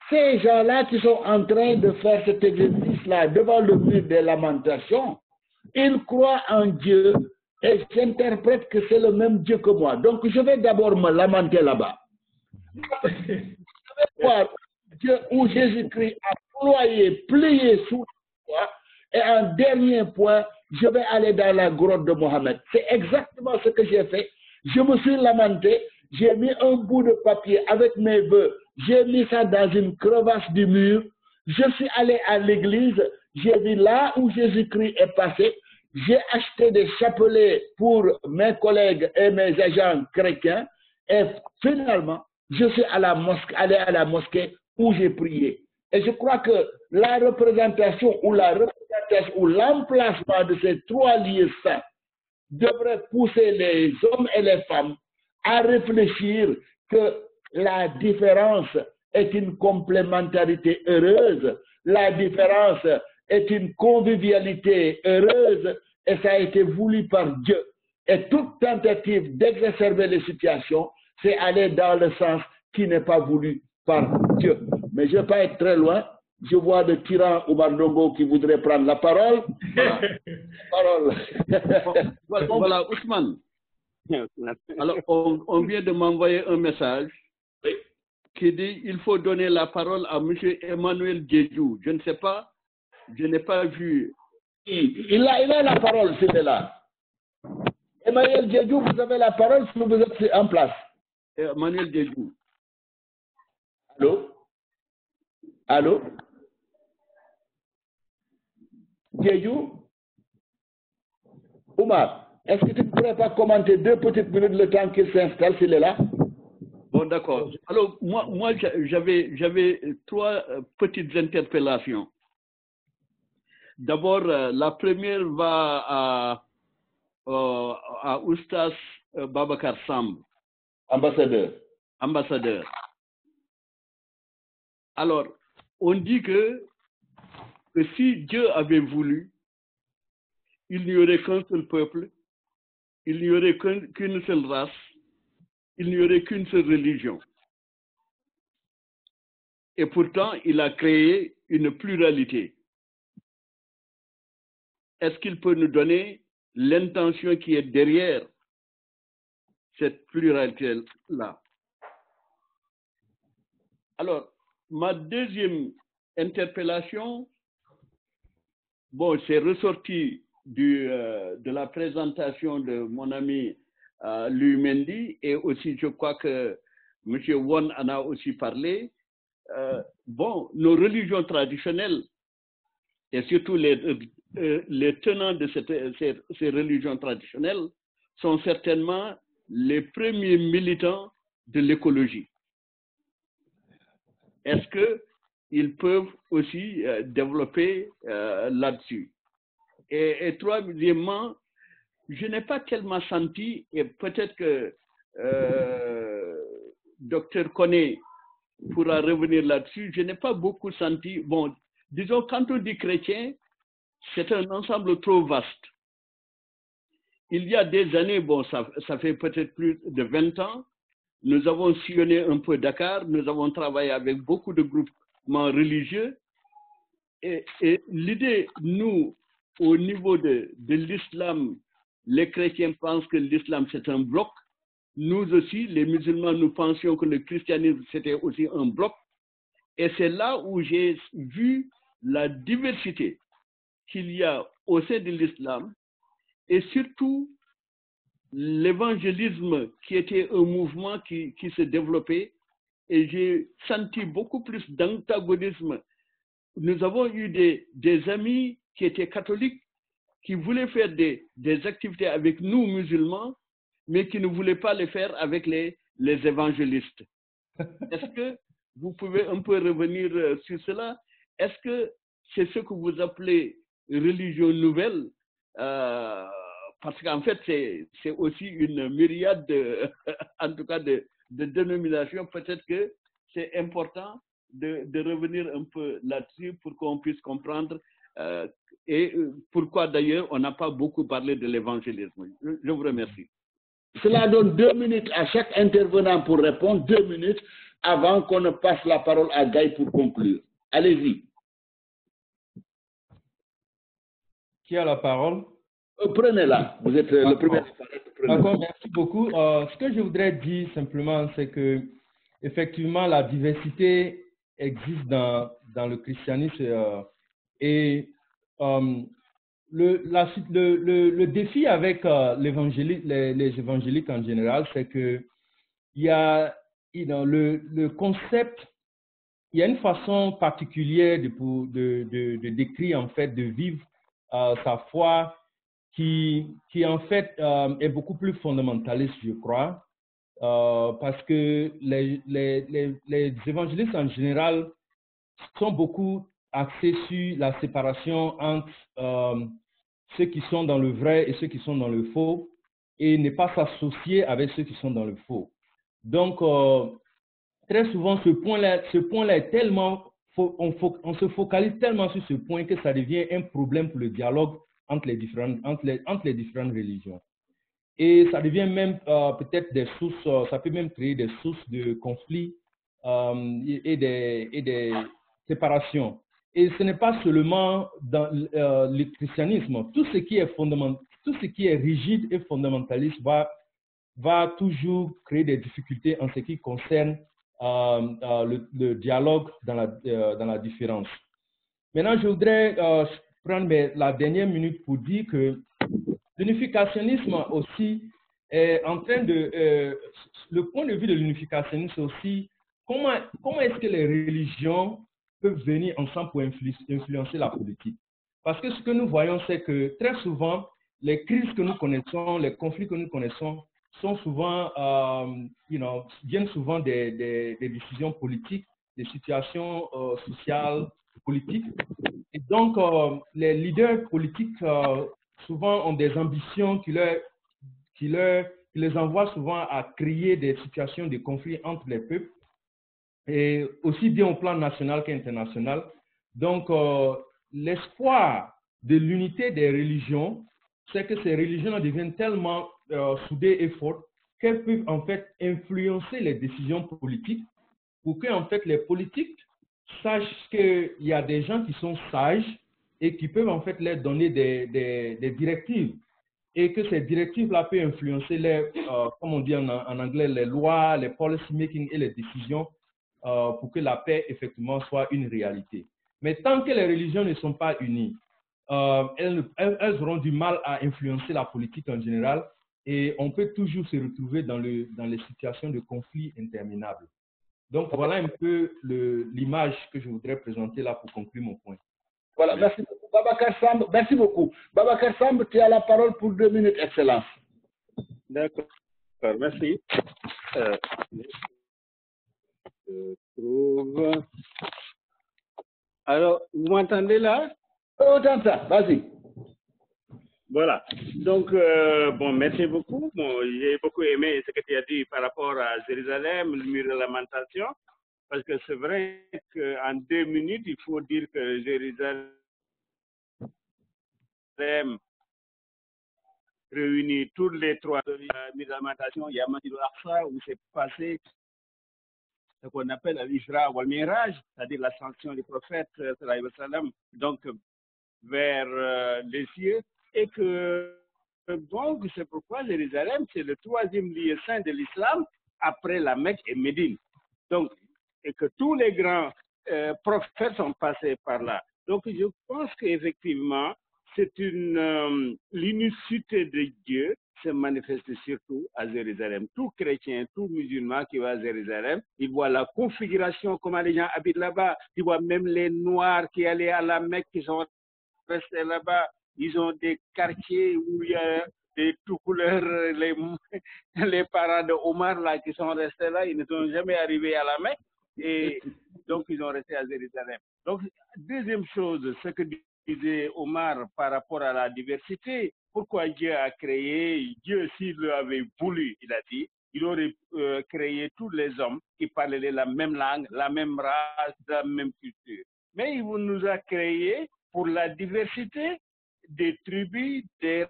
ces gens-là qui sont en train de faire cet exercice-là devant le mur des Lamentations, ils croient en Dieu et j'interprète que c'est le même Dieu que moi. Donc, je vais d'abord me lamenter là-bas. Je vais voir Dieu où Jésus-Christ a plié sous la croix. Et en dernier point, je vais aller dans la grotte de Mohammed. C'est exactement ce que j'ai fait. Je me suis lamenté, j'ai mis un bout de papier avec mes vœux, j'ai mis ça dans une crevasse du mur. Je suis allé à l'église, j'ai vu là où Jésus-Christ est passé. J'ai acheté des chapelets pour mes collègues et mes agents chrétiens. Et finalement, je suis allé à la mosquée où j'ai prié. Et je crois que la représentation ou l'emplacement de ces trois lieux saints devrait pousser les hommes et les femmes à réfléchir que la différence est une complémentarité heureuse, la différence est une convivialité heureuse et ça a été voulu par Dieu. Et toute tentative d'exacerber les situations, c'est aller dans le sens qui n'est pas voulu par Dieu. Mais je ne vais pas être très loin. Je vois le tyran Oumar Ndongo qui voudrait prendre la parole. Voilà, Ousmane. Alors, on vient de m'envoyer un message qui dit il faut donner la parole à M. Emmanuel Djedjou. Je ne sais pas, je n'ai pas vu. Il a la parole, s'il est là. Emmanuel Djedjou, vous avez la parole si vous êtes en place. Emmanuel Djedjou. Allô? Allô? Djedjou? Oumar, est-ce que tu ne pourrais pas commenter 2 petites minutes le temps qu'il s'installe s'il est là? Bon, d'accord. Alors, moi j'avais 3 petites interpellations. D'abord, la première va à Oustas Babakar Samb. Ambassadeur. Alors, on dit que si Dieu avait voulu, il n'y aurait qu'un seul peuple, il n'y aurait qu'une seule race, il n'y aurait qu'une seule religion. Et pourtant, il a créé une pluralité. Est-ce qu'il peut nous donner l'intention qui est derrière cette pluralité-là? Alors, ma deuxième interpellation, bon, c'est ressorti de la présentation de mon ami Louis Mendy, et aussi je crois que M. Won en a aussi parlé. Bon, nos religions traditionnelles, et surtout les tenants de ces religions traditionnelles, sont certainement les premiers militants de l'écologie. Est-ce qu'ils peuvent aussi développer là-dessus? Et troisièmement, je n'ai pas tellement senti, et peut-être que Dr Koné pourra revenir là-dessus, je n'ai pas beaucoup senti, bon, disons, quand on dit chrétien, c'est un ensemble trop vaste. Il y a des années, bon, ça fait peut-être plus de 20 ans, nous avons sillonné un peu Dakar, nous avons travaillé avec beaucoup de groupements religieux, et l'idée, nous, au niveau de l'islam, les chrétiens pensent que l'islam c'est un bloc. Nous aussi, les musulmans, nous pensions que le christianisme c'était aussi un bloc. Et c'est là où j'ai vu la diversité qu'il y a au sein de l'islam, et surtout l'évangélisme qui était un mouvement qui se développait, et j'ai senti beaucoup plus d'antagonisme. Nous avons eu des amis qui étaient catholiques, qui voulaient faire des activités avec nous musulmans, mais qui ne voulaient pas les faire avec les évangélistes. Est-ce que vous pouvez un peu revenir sur cela? Est-ce que c'est ce que vous appelez religion nouvelle? Parce qu'en fait, c'est aussi une myriade, en tout cas, de dénominations. Peut-être que c'est important de revenir un peu là-dessus pour qu'on puisse comprendre et pourquoi d'ailleurs on n'a pas beaucoup parlé de l'évangélisme. Je vous remercie. Cela donne 2 minutes à chaque intervenant pour répondre, 2 minutes avant qu'on ne passe la parole à Gaï pour conclure. Allez-y. Qui a la parole? Prenez-la. Vous êtes le premier. D'accord, merci beaucoup. Ce que je voudrais dire simplement, c'est que effectivement la diversité existe dans le christianisme et le défi avec les évangéliques en général, c'est que il y a le concept, il y a une façon particulière de décrire en fait, de vivre sa foi qui en fait est beaucoup plus fondamentaliste, je crois, parce que les évangélistes en général sont beaucoup axés sur la séparation entre ceux qui sont dans le vrai et ceux qui sont dans le faux, et ne pas s'associer avec ceux qui sont dans le faux. Donc, très souvent, ce point-là est tellement, on se focalise tellement sur ce point que ça devient un problème pour le dialogue entre les différentes religions. Et ça devient même peut-être des sources, ça peut même créer des sources de conflits et des séparations. Et ce n'est pas seulement dans le christianisme. Tout ce qui est rigide et fondamentaliste va toujours créer des difficultés en ce qui concerne le dialogue dans la différence. Maintenant, je voudrais prendre la dernière minute pour dire que l'unificationnisme aussi est en train de... le point de vue de l'unificationnisme aussi, comment est-ce que les religions peuvent venir ensemble pour influencer la politique? Parce que ce que nous voyons, c'est que très souvent, les crises que nous connaissons, les conflits que nous connaissons, sont souvent, viennent souvent des décisions politiques, des situations sociales, politiques. Et donc, les leaders politiques souvent ont des ambitions qui les envoient souvent à créer des situations de conflit entre les peuples, et aussi bien au plan national qu'international. Donc, l'espoir de l'unité des religions, c'est que ces religions deviennent tellement soudées et fortes qu'elles peuvent en fait influencer les décisions politiques pour que en fait les politiques sachent qu'il y a des gens qui sont sages et qui peuvent en fait leur donner des directives, et que ces directives-là peuvent influencer comme on dit en anglais, les lois, les policy making et les décisions pour que la paix effectivement soit une réalité. Mais tant que les religions ne sont pas unies, elles auront du mal à influencer la politique en général, et on peut toujours se retrouver dans les situations de conflits interminables. Donc voilà un peu l'image que je voudrais présenter là pour conclure mon point. Voilà, merci beaucoup. Babacar Samb, merci beaucoup. Babacar Samb, tu as la parole pour 2 minutes, Excellence. D'accord, merci. Je trouve... Alors, vous m'entendez là? Oh, t'entends, vas-y. Voilà. Donc, bon, merci beaucoup. Bon, j'ai beaucoup aimé ce que tu as dit par rapport à Jérusalem, le mur de lamentation, parce que c'est vrai qu'en 2 minutes, il faut dire que Jérusalem réunit tous les 3 murs de lamentation. Il y a Masjid al-Aqsa où c'est passé ce qu'on appelle l'Isra ou al-Miraj, c'est-à-dire l'ascension du prophète, donc vers les cieux, et que donc c'est pourquoi Jérusalem, c'est le 3e lieu saint de l'islam après la Mecque et Médine. Donc, et que tous les grands prophètes sont passés par là. Donc, je pense qu'effectivement, c'est l'unicité de Dieu se manifeste surtout à Jérusalem. Tout chrétien, tout musulman qui va à Jérusalem, il voit la configuration, comment les gens habitent là-bas. Il voit même les Noirs qui allaient à la Mecque, qui sont restés là-bas. Ils ont des quartiers où il y a des tout couleurs, les parents de Omar là, qui sont restés là, ils ne sont jamais arrivés à la Mecque, et donc ils ont resté à Jérusalem. Donc, deuxième chose, ce que disait Omar par rapport à la diversité, pourquoi Dieu a créé, Dieu s'il avait voulu, il a dit, il aurait créé tous les hommes qui parlaient la même langue, la même race, la même culture. Mais il nous a créés pour la diversité des tribus, des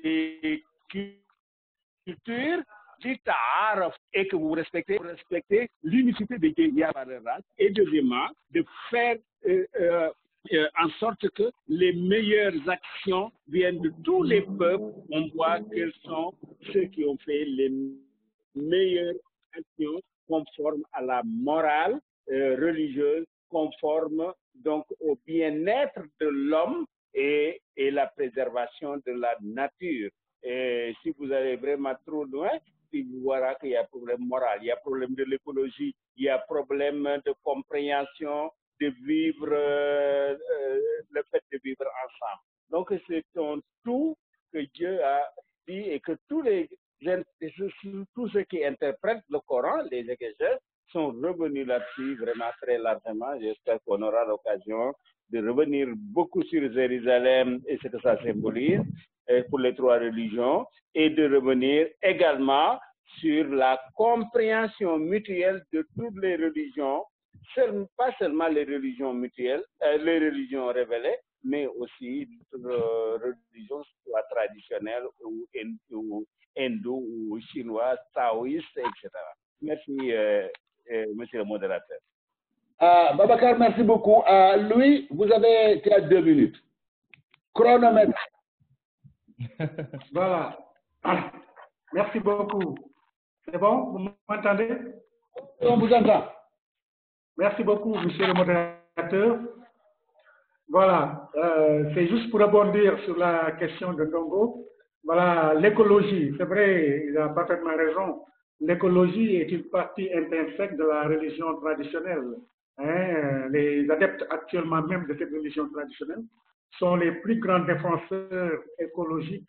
des cultures, et que vous respectez l'unicité de Dieu par la race, et deuxièmement, de faire en sorte que les meilleures actions viennent de tous les peuples. On voit quels sont ceux qui ont fait les meilleures actions conformes à la morale religieuse, conformes donc au bien-être de l'homme et la préservation de la nature. Et si vous allez vraiment trop loin, vous verrez qu'il y a problème moral, il y a problème de l'écologie, il y a problème de compréhension, de vivre, le fait de vivre ensemble. Donc c'est un tout que Dieu a dit, et que tous ceux qui interprètent le Coran, les exégètes, sont revenus là-dessus vraiment très largement. J'espère qu'on aura l'occasion de revenir beaucoup sur Jérusalem et ce que ça symbolise pour les 3 religions, et de revenir également sur la compréhension mutuelle de toutes les religions, pas seulement les religions mutuelles, les religions révélées, mais aussi religions soit traditionnelles ou hindoues ou chinoises, taoïstes, etc. Merci, monsieur le modérateur. Babacar, merci beaucoup. Louis, vous avez 2 minutes. Chronomètre. Voilà. Merci beaucoup. C'est bon? Vous m'entendez? On vous entend. Merci beaucoup, monsieur le modérateur. Voilà. C'est juste pour rebondir sur la question de Ndongo. Voilà, l'écologie. C'est vrai, il a parfaitement raison. L'écologie est une partie intrinsèque de la religion traditionnelle. Les adeptes actuellement même de cette religion traditionnelle sont les plus grands défenseurs écologiques,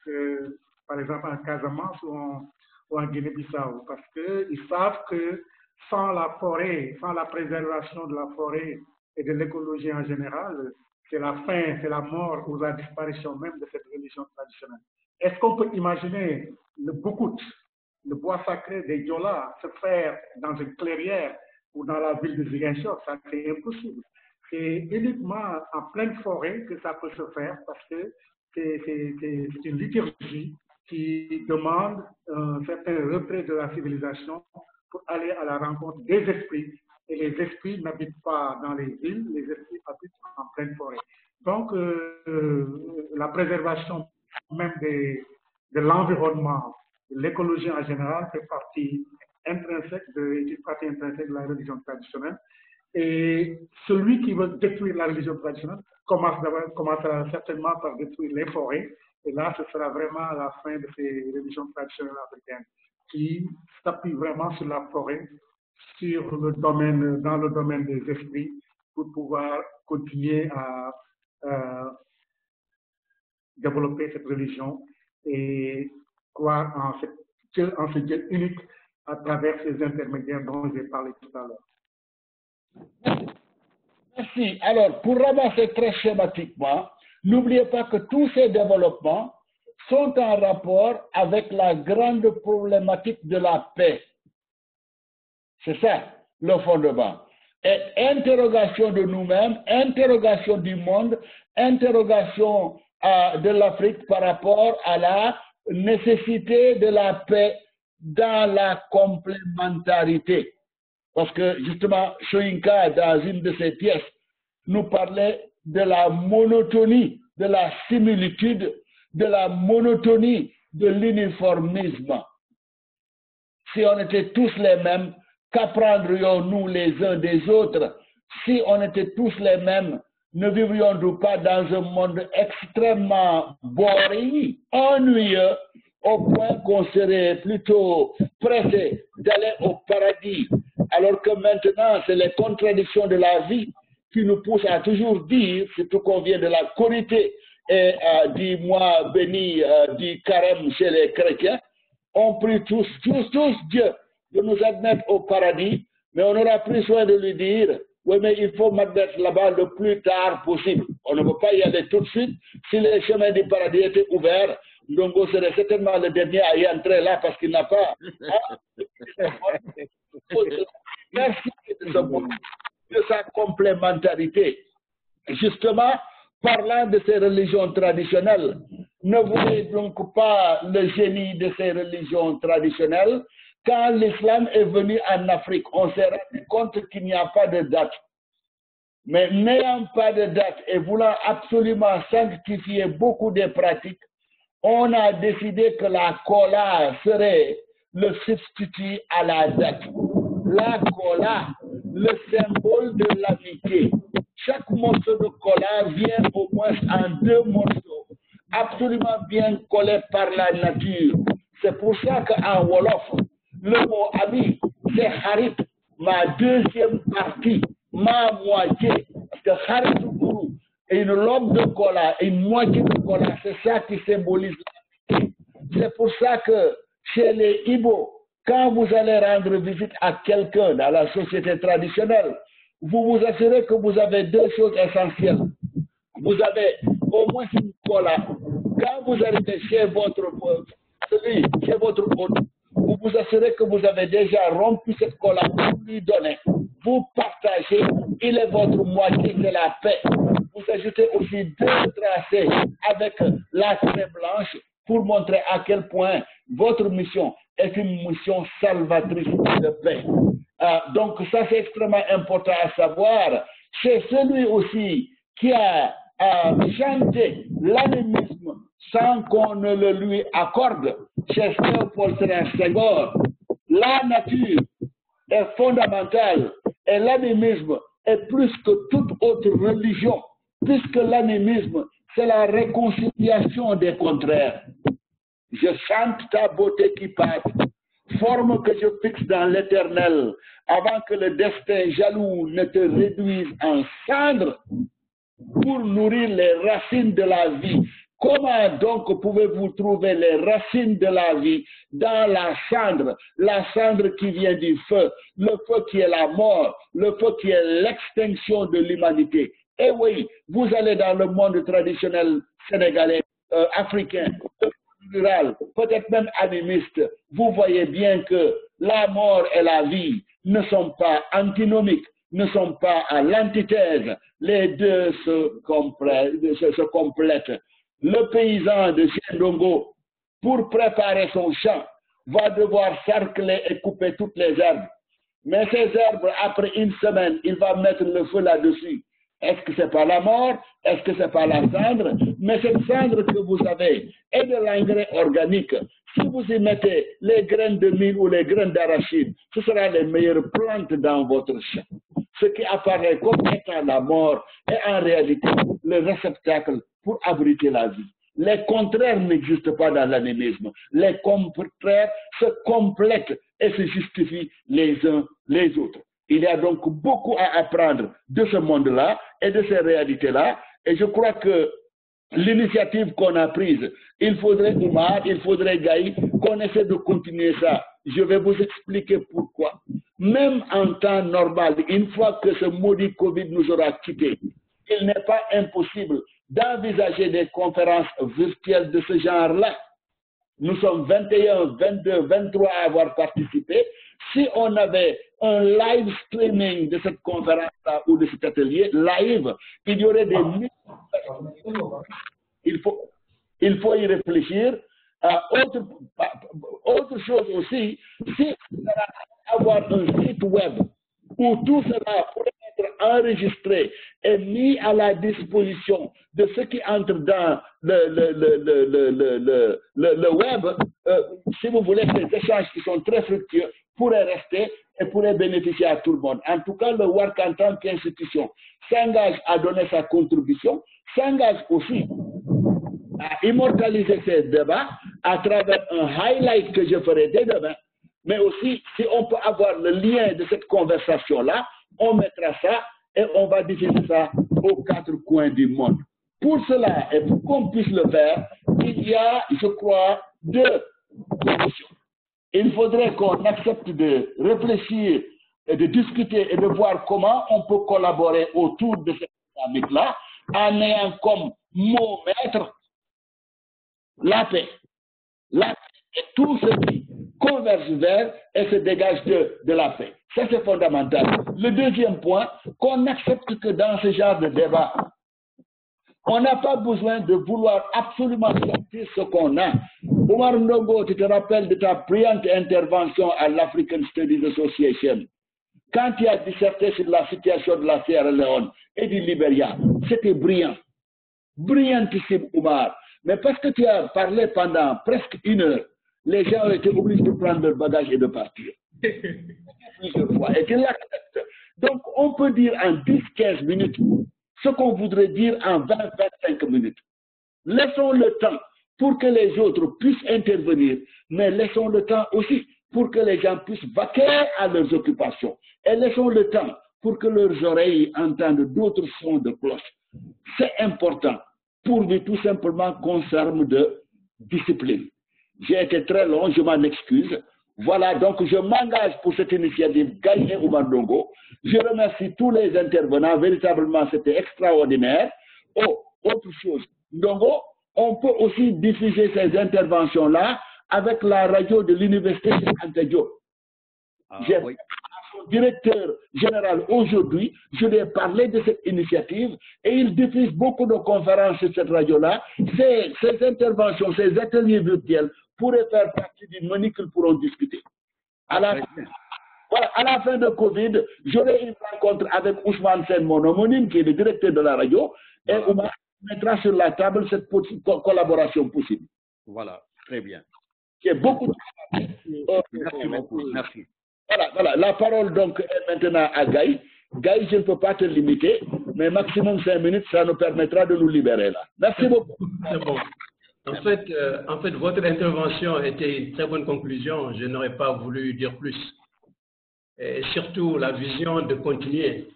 par exemple en Casamance ou en Guinée-Bissau, parce qu'ils savent que sans la forêt, sans la préservation de la forêt et de l'écologie en général, c'est la fin, c'est la mort ou la disparition même de cette religion traditionnelle. Est-ce qu'on peut imaginer le boukout, le bois sacré des Diola, se faire dans une clairière ou dans la ville de Ziguinchor? Ça, c'est impossible. C'est uniquement en pleine forêt que ça peut se faire parce que c'est une liturgie qui demande un certain retrait de la civilisation pour aller à la rencontre des esprits. Et les esprits n'habitent pas dans les villes, les esprits habitent en pleine forêt. Donc, la préservation même de l'environnement, de l'écologie en général, fait partie intrinsèque de la religion traditionnelle. Et celui qui veut détruire la religion traditionnelle commencera certainement par détruire les forêts. Et là, ce sera vraiment la fin de ces religions traditionnelles africaines qui s'appuient vraiment sur la forêt, dans le domaine des esprits, pour pouvoir continuer à développer cette religion et croire en ce Dieu unique à travers ces intermédiaires dont j'ai parlé tout à l'heure. Merci. Alors, pour ramasser très schématiquement, n'oubliez pas que tous ces développements sont en rapport avec la grande problématique de la paix. C'est ça, le fondement. Et interrogation de nous-mêmes, interrogation du monde, interrogation de l'Afrique par rapport à la nécessité de la paix dans la complémentarité. Parce que justement, Soyinka, dans une de ses pièces, nous parlait de la monotonie, de la similitude, de la monotonie, de l'uniformisme. Si on était tous les mêmes, qu'apprendrions-nous les uns des autres? Si on était tous les mêmes, ne vivrions-nous pas dans un monde extrêmement boring, ennuyeux, au point qu'on serait plutôt pressé d'aller au paradis, alors que maintenant, c'est les contradictions de la vie qui nous poussent à toujours dire, surtout qu'on vient de la Korité et du mois béni du carême chez les chrétiens, on prie tous Dieu de nous admettre au paradis, mais on aura plus soin de lui dire, oui, mais il faut m'admettre là-bas le plus tard possible. On ne peut pas y aller tout de suite. Si les chemins du paradis étaient ouverts, Ndongo serait certainement le dernier à y entrer là parce qu'il n'a pas. Merci de sa complémentarité. Justement, parlant de ces religions traditionnelles, ne voyez donc pas le génie de ces religions traditionnelles. Quand l'islam est venu en Afrique, on s'est rendu compte qu'il n'y a pas de date. Mais n'ayant pas de date et voulant absolument sanctifier beaucoup de pratiques, on a décidé que la kola serait le substitut à la date. La kola, le symbole de l'amitié. Chaque morceau de kola vient au moins en 2 morceaux, absolument bien collés par la nature. C'est pour ça qu'en Wolof, le mot ami, c'est harit, ma deuxième partie, ma moitié. Parce que harit guru, une lobe de cola, une moitié de cola, c'est ça qui symbolise l'amitié. C'est pour ça que chez les Ibo, quand vous allez rendre visite à quelqu'un dans la société traditionnelle, vous vous assurez que vous avez 2 choses essentielles. Vous avez au moins une cola. Quand vous arrivez chez votre hôte, vous vous assurez que vous avez déjà rompu cette cola pour lui donner. Vous partagez, il est votre moitié, c'est la paix. Vous ajoutez aussi 2 tracés avec la craie blanche pour montrer à quel point votre mission est une mission salvatrice de paix. Donc ça c'est extrêmement important à savoir. C'est celui aussi qui a chanté l'animisme sans qu'on ne le lui accorde. Chez Léopold Sédar Senghor, la nature est fondamentale et l'animisme est plus que toute autre religion, puisque l'animisme, c'est la réconciliation des contraires. Je chante ta beauté qui passe, forme que je fixe dans l'éternel, avant que le destin jaloux ne te réduise en cendres pour nourrir les racines de la vie. Comment donc pouvez-vous trouver les racines de la vie dans la cendre qui vient du feu, le feu qui est la mort, le feu qui est l'extinction de l'humanité? Et oui, vous allez dans le monde traditionnel sénégalais, africain, rural, peut-être même animiste, vous voyez bien que la mort et la vie ne sont pas antinomiques, ne sont pas à l'antithèse, les deux se complètent. Le paysan de Ndongo, pour préparer son champ, va devoir cercler et couper toutes les herbes. Mais ces herbes, après une semaine, il va mettre le feu là-dessus. Est-ce que ce n'est pas la mort? Est-ce que ce n'est pas la cendre? Mais cette cendre que vous avez est de l'engrais organique. Si vous y mettez les graines de mil ou les graines d'arachide, ce sera les meilleures plantes dans votre champ. Ce qui apparaît comme étant la mort est en réalité le réceptacle pour abriter la vie. Les contraires n'existent pas dans l'animisme. Les contraires se complètent et se justifient les uns les autres. Il y a donc beaucoup à apprendre de ce monde-là et de ces réalités-là. Et je crois que l'initiative qu'on a prise, il faudrait, Oumar, il faudrait, Gaï, qu'on essaie de continuer ça. Je vais vous expliquer pourquoi. Même en temps normal, une fois que ce maudit Covid nous aura quittés, il n'est pas impossible d'envisager des conférences virtuelles de ce genre-là. Nous sommes 21, 22, 23 à avoir participé. Si on avait un live streaming de cette conférence-là ou de cet atelier, live, il y aurait des milliers de personnes. Il faut y réfléchir. Autre chose aussi, si on va avoir un site web où tout cela pourrait être enregistré et mis à la disposition de ceux qui entrent dans le web, si vous voulez, ces échanges qui sont très fructueux pourraient rester et pourraient bénéficier à tout le monde. En tout cas, le WARC en tant qu'institution s'engage à donner sa contribution, s'engage aussi à immortaliser ces débats à travers un highlight que je ferai dès demain. Mais aussi, si on peut avoir le lien de cette conversation-là, on mettra ça et on va diffuser ça aux quatre coins du monde. Pour cela, et pour qu'on puisse le faire, il y a, je crois, deux conditions. Il faudrait qu'on accepte de réfléchir et de discuter et de voir comment on peut collaborer autour de cette dynamique-là en ayant comme mot maître la paix. La paix et tout ce qui converge vers et se dégage de la paix. Ça, c'est fondamental. Le deuxième point, qu'on accepte que dans ce genre de débat, on n'a pas besoin de vouloir absolument sortir ce qu'on a. Oumar Ndongo, tu te rappelles de ta brillante intervention à l'African Studies Association. Quand tu as disserté sur la situation de la Sierra Leone et du Libéria, c'était brillant. Brillantissime, Oumar. Mais parce que tu as parlé pendant presque une heure, les gens ont été obligés de prendre leur bagage et de partir. Plusieurs fois. Et tu l'acceptes. Donc, on peut dire en 10-15 minutes ce qu'on voudrait dire en 20-25 minutes. Laissons le temps pour que les autres puissent intervenir, mais laissons le temps aussi pour que les gens puissent vaquer à leurs occupations. Et laissons le temps pour que leurs oreilles entendent d'autres sons de cloche. C'est important, pourvu tout simplement qu'on s'arme de discipline. J'ai été très long, je m'en excuse. Voilà, donc je m'engage pour cette initiative Gaï et Oumar Ndongo. Je remercie tous les intervenants, véritablement c'était extraordinaire. Oh, autre chose, Ndongo, on peut aussi diffuser ces interventions-là avec la radio de l'Université de Anta Diop. J'ai oui. Son directeur général aujourd'hui, je lui ai parlé de cette initiative et il diffuse beaucoup de conférences sur cette radio-là. Ces interventions, ces ateliers virtuels pourraient faire partie du menu qu'ils pourront discuter. Alors, voilà, à la fin de Covid, j'aurai une rencontre avec Ousmane Sen, mon homonyme, qui est le directeur de la radio, et on mettra sur la table cette collaboration possible. Voilà, très bien. Il y a beaucoup de... Merci beaucoup, merci. Voilà, la parole donc est maintenant à Gaï. Gaï, je ne peux pas te limiter, mais maximum 5 minutes, ça nous permettra de nous libérer là. Merci beaucoup. C'est bon. En fait, votre intervention était une très bonne conclusion. Je n'aurais pas voulu dire plus. Et surtout, la vision de continuer.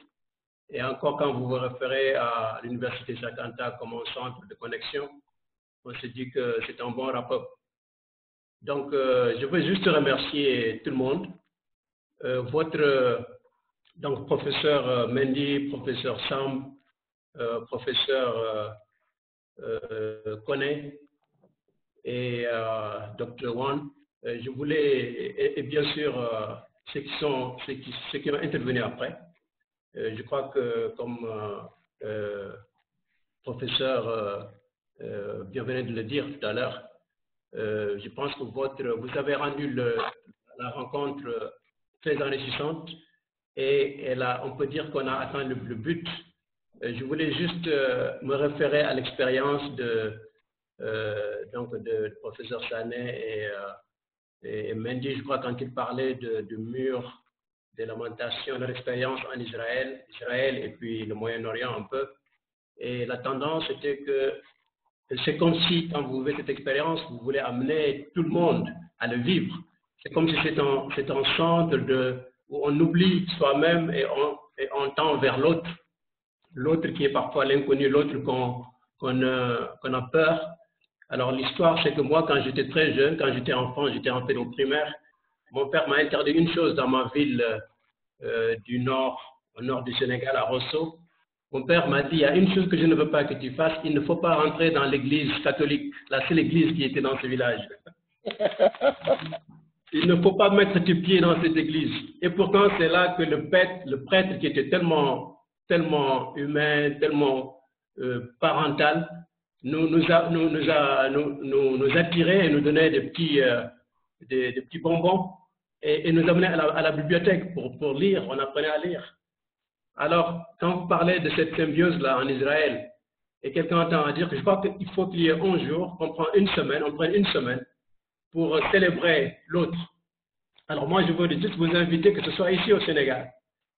Et encore, quand vous vous référez à l'Université Cheikh Anta comme un centre de connexion, on se dit que c'est un bon rapport. Donc, je veux juste remercier tout le monde. Donc, professeur Mendy, professeur Sam, professeur Koné et Dr. Wan. Je voulais, et bien sûr, ceux qui ont intervenu après. Je crois que, comme professeur bien venait de le dire tout à l'heure, je pense que vous avez rendu la rencontre très enrichissante et on peut dire qu'on a atteint le but. Je voulais juste me référer à l'expérience de professeur Sané et Mendy, je crois, quand il parlait du mur des lamentations, leur expérience en Israël et puis le Moyen-Orient un peu. Et la tendance était que c'est comme si, quand vous vivez cette expérience, vous voulez amener tout le monde à le vivre. C'est comme si c'est un centre où on oublie soi-même et on tend vers l'autre. L'autre qui est parfois l'inconnu, l'autre qu'on a peur. Alors l'histoire, c'est que moi, quand j'étais très jeune, quand j'étais enfant, j'étais en fait au primaire, mon père m'a interdit une chose dans ma ville au nord du Sénégal, à Rosso. Mon père m'a dit, il y a une chose que je ne veux pas que tu fasses, il ne faut pas rentrer dans l'église catholique, la seule église qui était dans ce village. Il ne faut pas mettre tes pieds dans cette église. Et pourtant, c'est là que le prêtre qui était tellement humain, tellement parental, nous attirait et nous donnait des petits bonbons et nous amenait à la bibliothèque pour lire. On apprenait à lire. Alors, quand vous parlez de cette symbiose-là en Israël, et quelqu'un entend à dire que je crois qu'il faut qu'il y ait un jour, on prenne une semaine pour célébrer l'autre. Alors moi, je veux juste vous inviter que ce soit ici au Sénégal.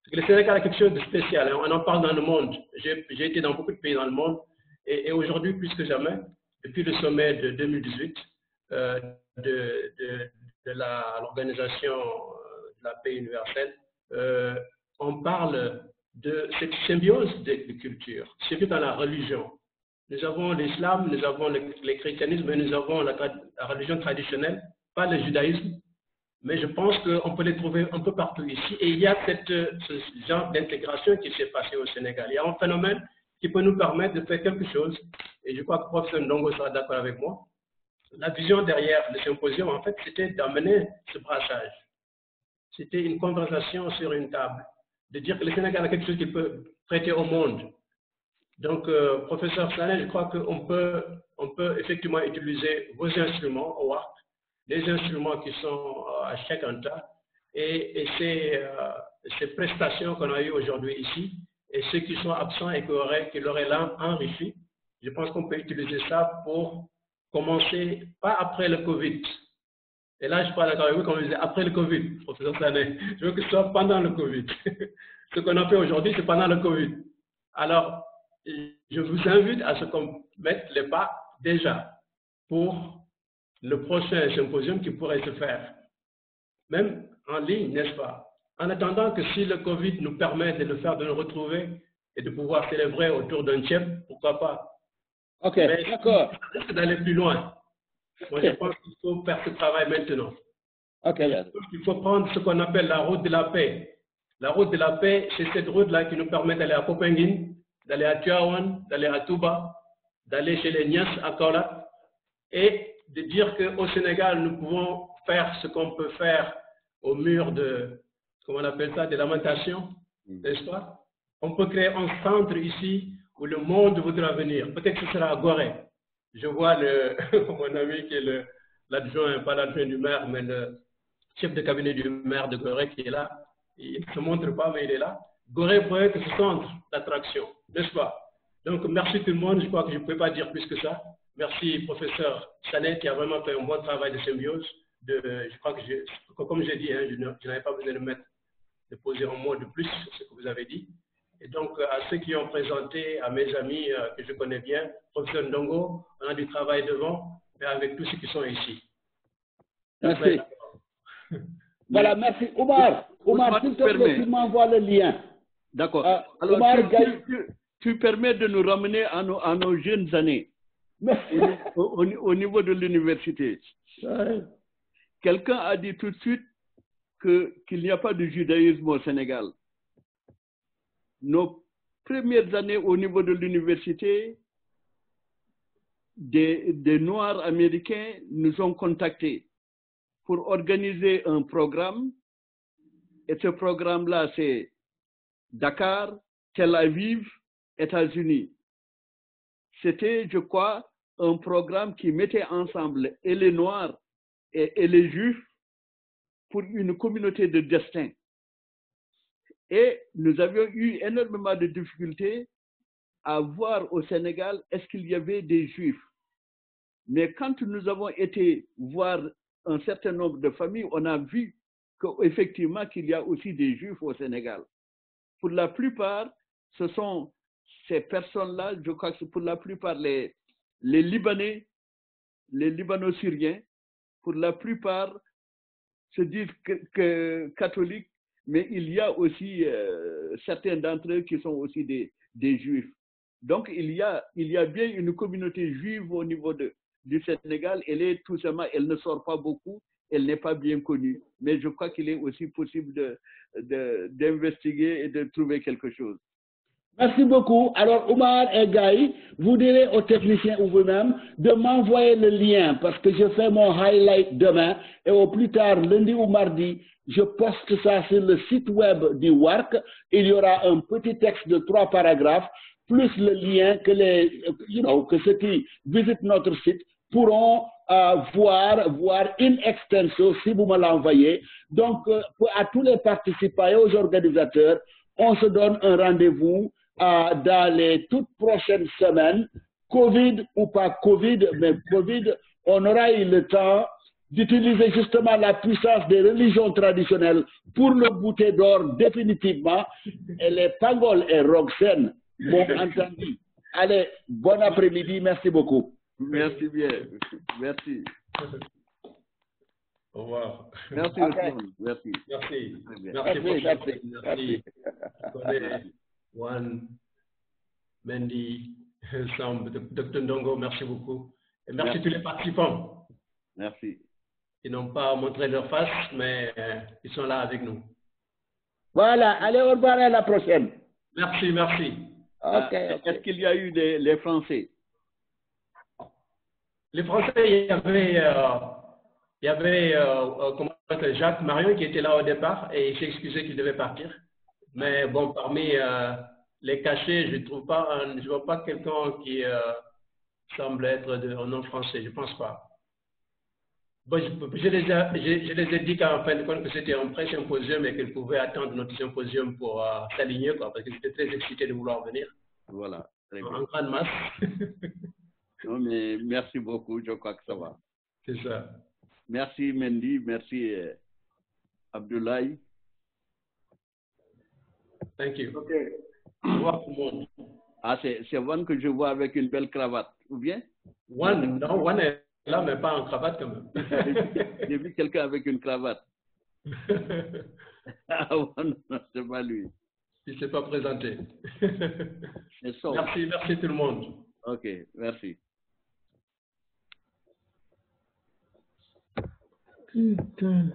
Parce que le Sénégal a quelque chose de spécial, hein. On en parle dans le monde. J'ai été dans beaucoup de pays dans le monde, et aujourd'hui, plus que jamais, depuis le sommet de 2018 de l'Organisation de la paix universelle, on parle de cette symbiose des cultures, surtout dans la religion. Nous avons l'islam, nous avons le christianisme, et nous avons la religion traditionnelle, pas le judaïsme, mais je pense qu'on peut les trouver un peu partout ici. Et il y a ce genre d'intégration qui s'est passé au Sénégal. Il y a un phénomène qui peut nous permettre de faire quelque chose, et je crois que le professeur Ndongo sera d'accord avec moi. La vision derrière le symposium, en fait, c'était d'amener ce brassage. C'était une conversation sur une table, de dire que le Sénégal a quelque chose qu'il peut prêter au monde. Donc, professeur Sané, je crois qu'on peut effectivement utiliser vos instruments au WAC, les instruments qui sont à Cheikh Anta, et ces prestations qu'on a eues aujourd'hui ici, et ceux qui sont absents et qui l'auraient là enrichi, je pense qu'on peut utiliser ça pour commencer, pas après le Covid. Et là, je parle d'accord avec vous, comme je disais, après le Covid, professeur Sané. Je veux que ce soit pendant le Covid. Ce qu'on a fait aujourd'hui, c'est pendant le Covid. Alors, je vous invite à ce qu'on mette les pas déjà pour le prochain symposium qui pourrait se faire, même en ligne, n'est-ce pas? En attendant que si le Covid nous permet de le faire, de nous retrouver et de pouvoir célébrer autour d'un tchèp, pourquoi pas? Ok, mais d'accord. D'aller plus loin. Moi, je pense qu'il faut faire ce travail maintenant. Ok. Il faut prendre ce qu'on appelle la route de la paix. La route de la paix, c'est cette route-là qui nous permet d'aller à Popenguine, d'aller à Tivaouane, d'aller à Touba, d'aller chez les Nias à Kaolack, et de dire qu'au Sénégal, nous pouvons faire ce qu'on peut faire au mur de, comment on appelle ça, des lamentations, n'est-ce pas? On peut créer un centre ici où le monde voudra venir. Peut-être que ce sera à Gorée. Je vois mon ami qui est l'adjoint, pas l'adjoint du maire, mais le chef de cabinet du maire de Gorée qui est là. Il ne se montre pas, mais il est là. Gorée pourrait être ce centre d'attraction, n'est-ce pas? Donc, merci tout le monde. Je crois que je ne peux pas dire plus que ça. Merci, professeur Sanet, qui a vraiment fait un bon travail de symbiose. Je crois que, comme j'ai dit, hein, je n'avais pas besoin de poser un mot de plus sur ce que vous avez dit. Et donc, à ceux qui ont présenté, à mes amis que je connais bien, professeur Ndongo, on a du travail devant, mais avec tous ceux qui sont ici. Merci. Voilà, merci. Omar, s'il te plaît, tu m'envoies le lien. D'accord. Alors, Omar, tu permets de nous ramener à nos jeunes années, au niveau de l'université. Quelqu'un a dit tout de suite qu'il n'y a pas de judaïsme au Sénégal. Nos premières années au niveau de l'université, des Noirs américains nous ont contactés pour organiser un programme. Et ce programme-là, c'est Dakar, Tel Aviv, États-Unis. C'était, je crois, un programme qui mettait ensemble et les Noirs et les Juifs pour une communauté de destin. Et nous avions eu énormément de difficultés à voir au Sénégal est-ce qu'il y avait des Juifs. Mais quand nous avons été voir un certain nombre de familles, on a vu qu'effectivement qu'il y a aussi des Juifs au Sénégal. Pour la plupart, ce sont ces personnes-là, je crois que c'est pour la plupart les Libanais, les Libano-Syriens, pour la plupart se disent que catholiques, mais il y a aussi certains d'entre eux qui sont aussi des Juifs. Donc il y a bien une communauté juive au niveau du Sénégal. Tout simplement, elle ne sort pas beaucoup, elle n'est pas bien connue. Mais je crois qu'il est aussi possible d'investiguer et de trouver quelque chose. Merci beaucoup. Alors, Omar et Gaï, vous direz aux techniciens ou vous-même de m'envoyer le lien parce que je fais mon highlight demain et au plus tard, lundi ou mardi, je poste ça sur le site web du WARC. Il y aura un petit texte de 3 paragraphes plus le lien que ceux qui visitent notre site pourront voir in extenso si vous me l'envoyez. Donc, à tous les participants et aux organisateurs, on se donne un rendez-vous dans les toutes prochaines semaines, Covid ou pas Covid, mais Covid, on aura eu le temps d'utiliser justement la puissance des religions traditionnelles pour le bouter d'or définitivement. Et les Pangols et Roxen m'ont entendu. Allez, bon après-midi, merci beaucoup. Merci bien, merci. Au revoir. Merci, okay. Merci. Merci. Juan, Mendy, Sam, Dr Ndongo, merci beaucoup. Et merci tous les participants. Merci. Ils n'ont pas montré leur face, mais ils sont là avec nous. Voilà, allez, au revoir à la prochaine. Merci. Okay. Est-ce qu'il y a eu les Français? Les Français, il y avait Jacques Marion qui était là au départ et il s'est excusé qu'il devait partir. Mais bon, parmi les cachés, je ne vois pas quelqu'un qui semble être un nom français, je ne pense pas. Bon, je les ai dit qu'en fin de compte que c'était un pré-symposium et qu'ils pouvaient attendre notre symposium pour s'aligner, parce qu'ils étaient très excités de vouloir venir. Voilà, très bien. En grande masse. Non, mais merci beaucoup, je crois que ça va. C'est ça. Merci Mendy, merci Abdoulaye. Thank you. OK. Au revoir tout le monde. Ah, c'est Juan que je vois avec une belle cravate, ou bien? Juan est là, mais pas en cravate quand même. J'ai vu quelqu'un avec une cravate. Ah, non, c'est pas lui. Il ne s'est pas présenté. Merci tout le monde. OK, merci. Putain.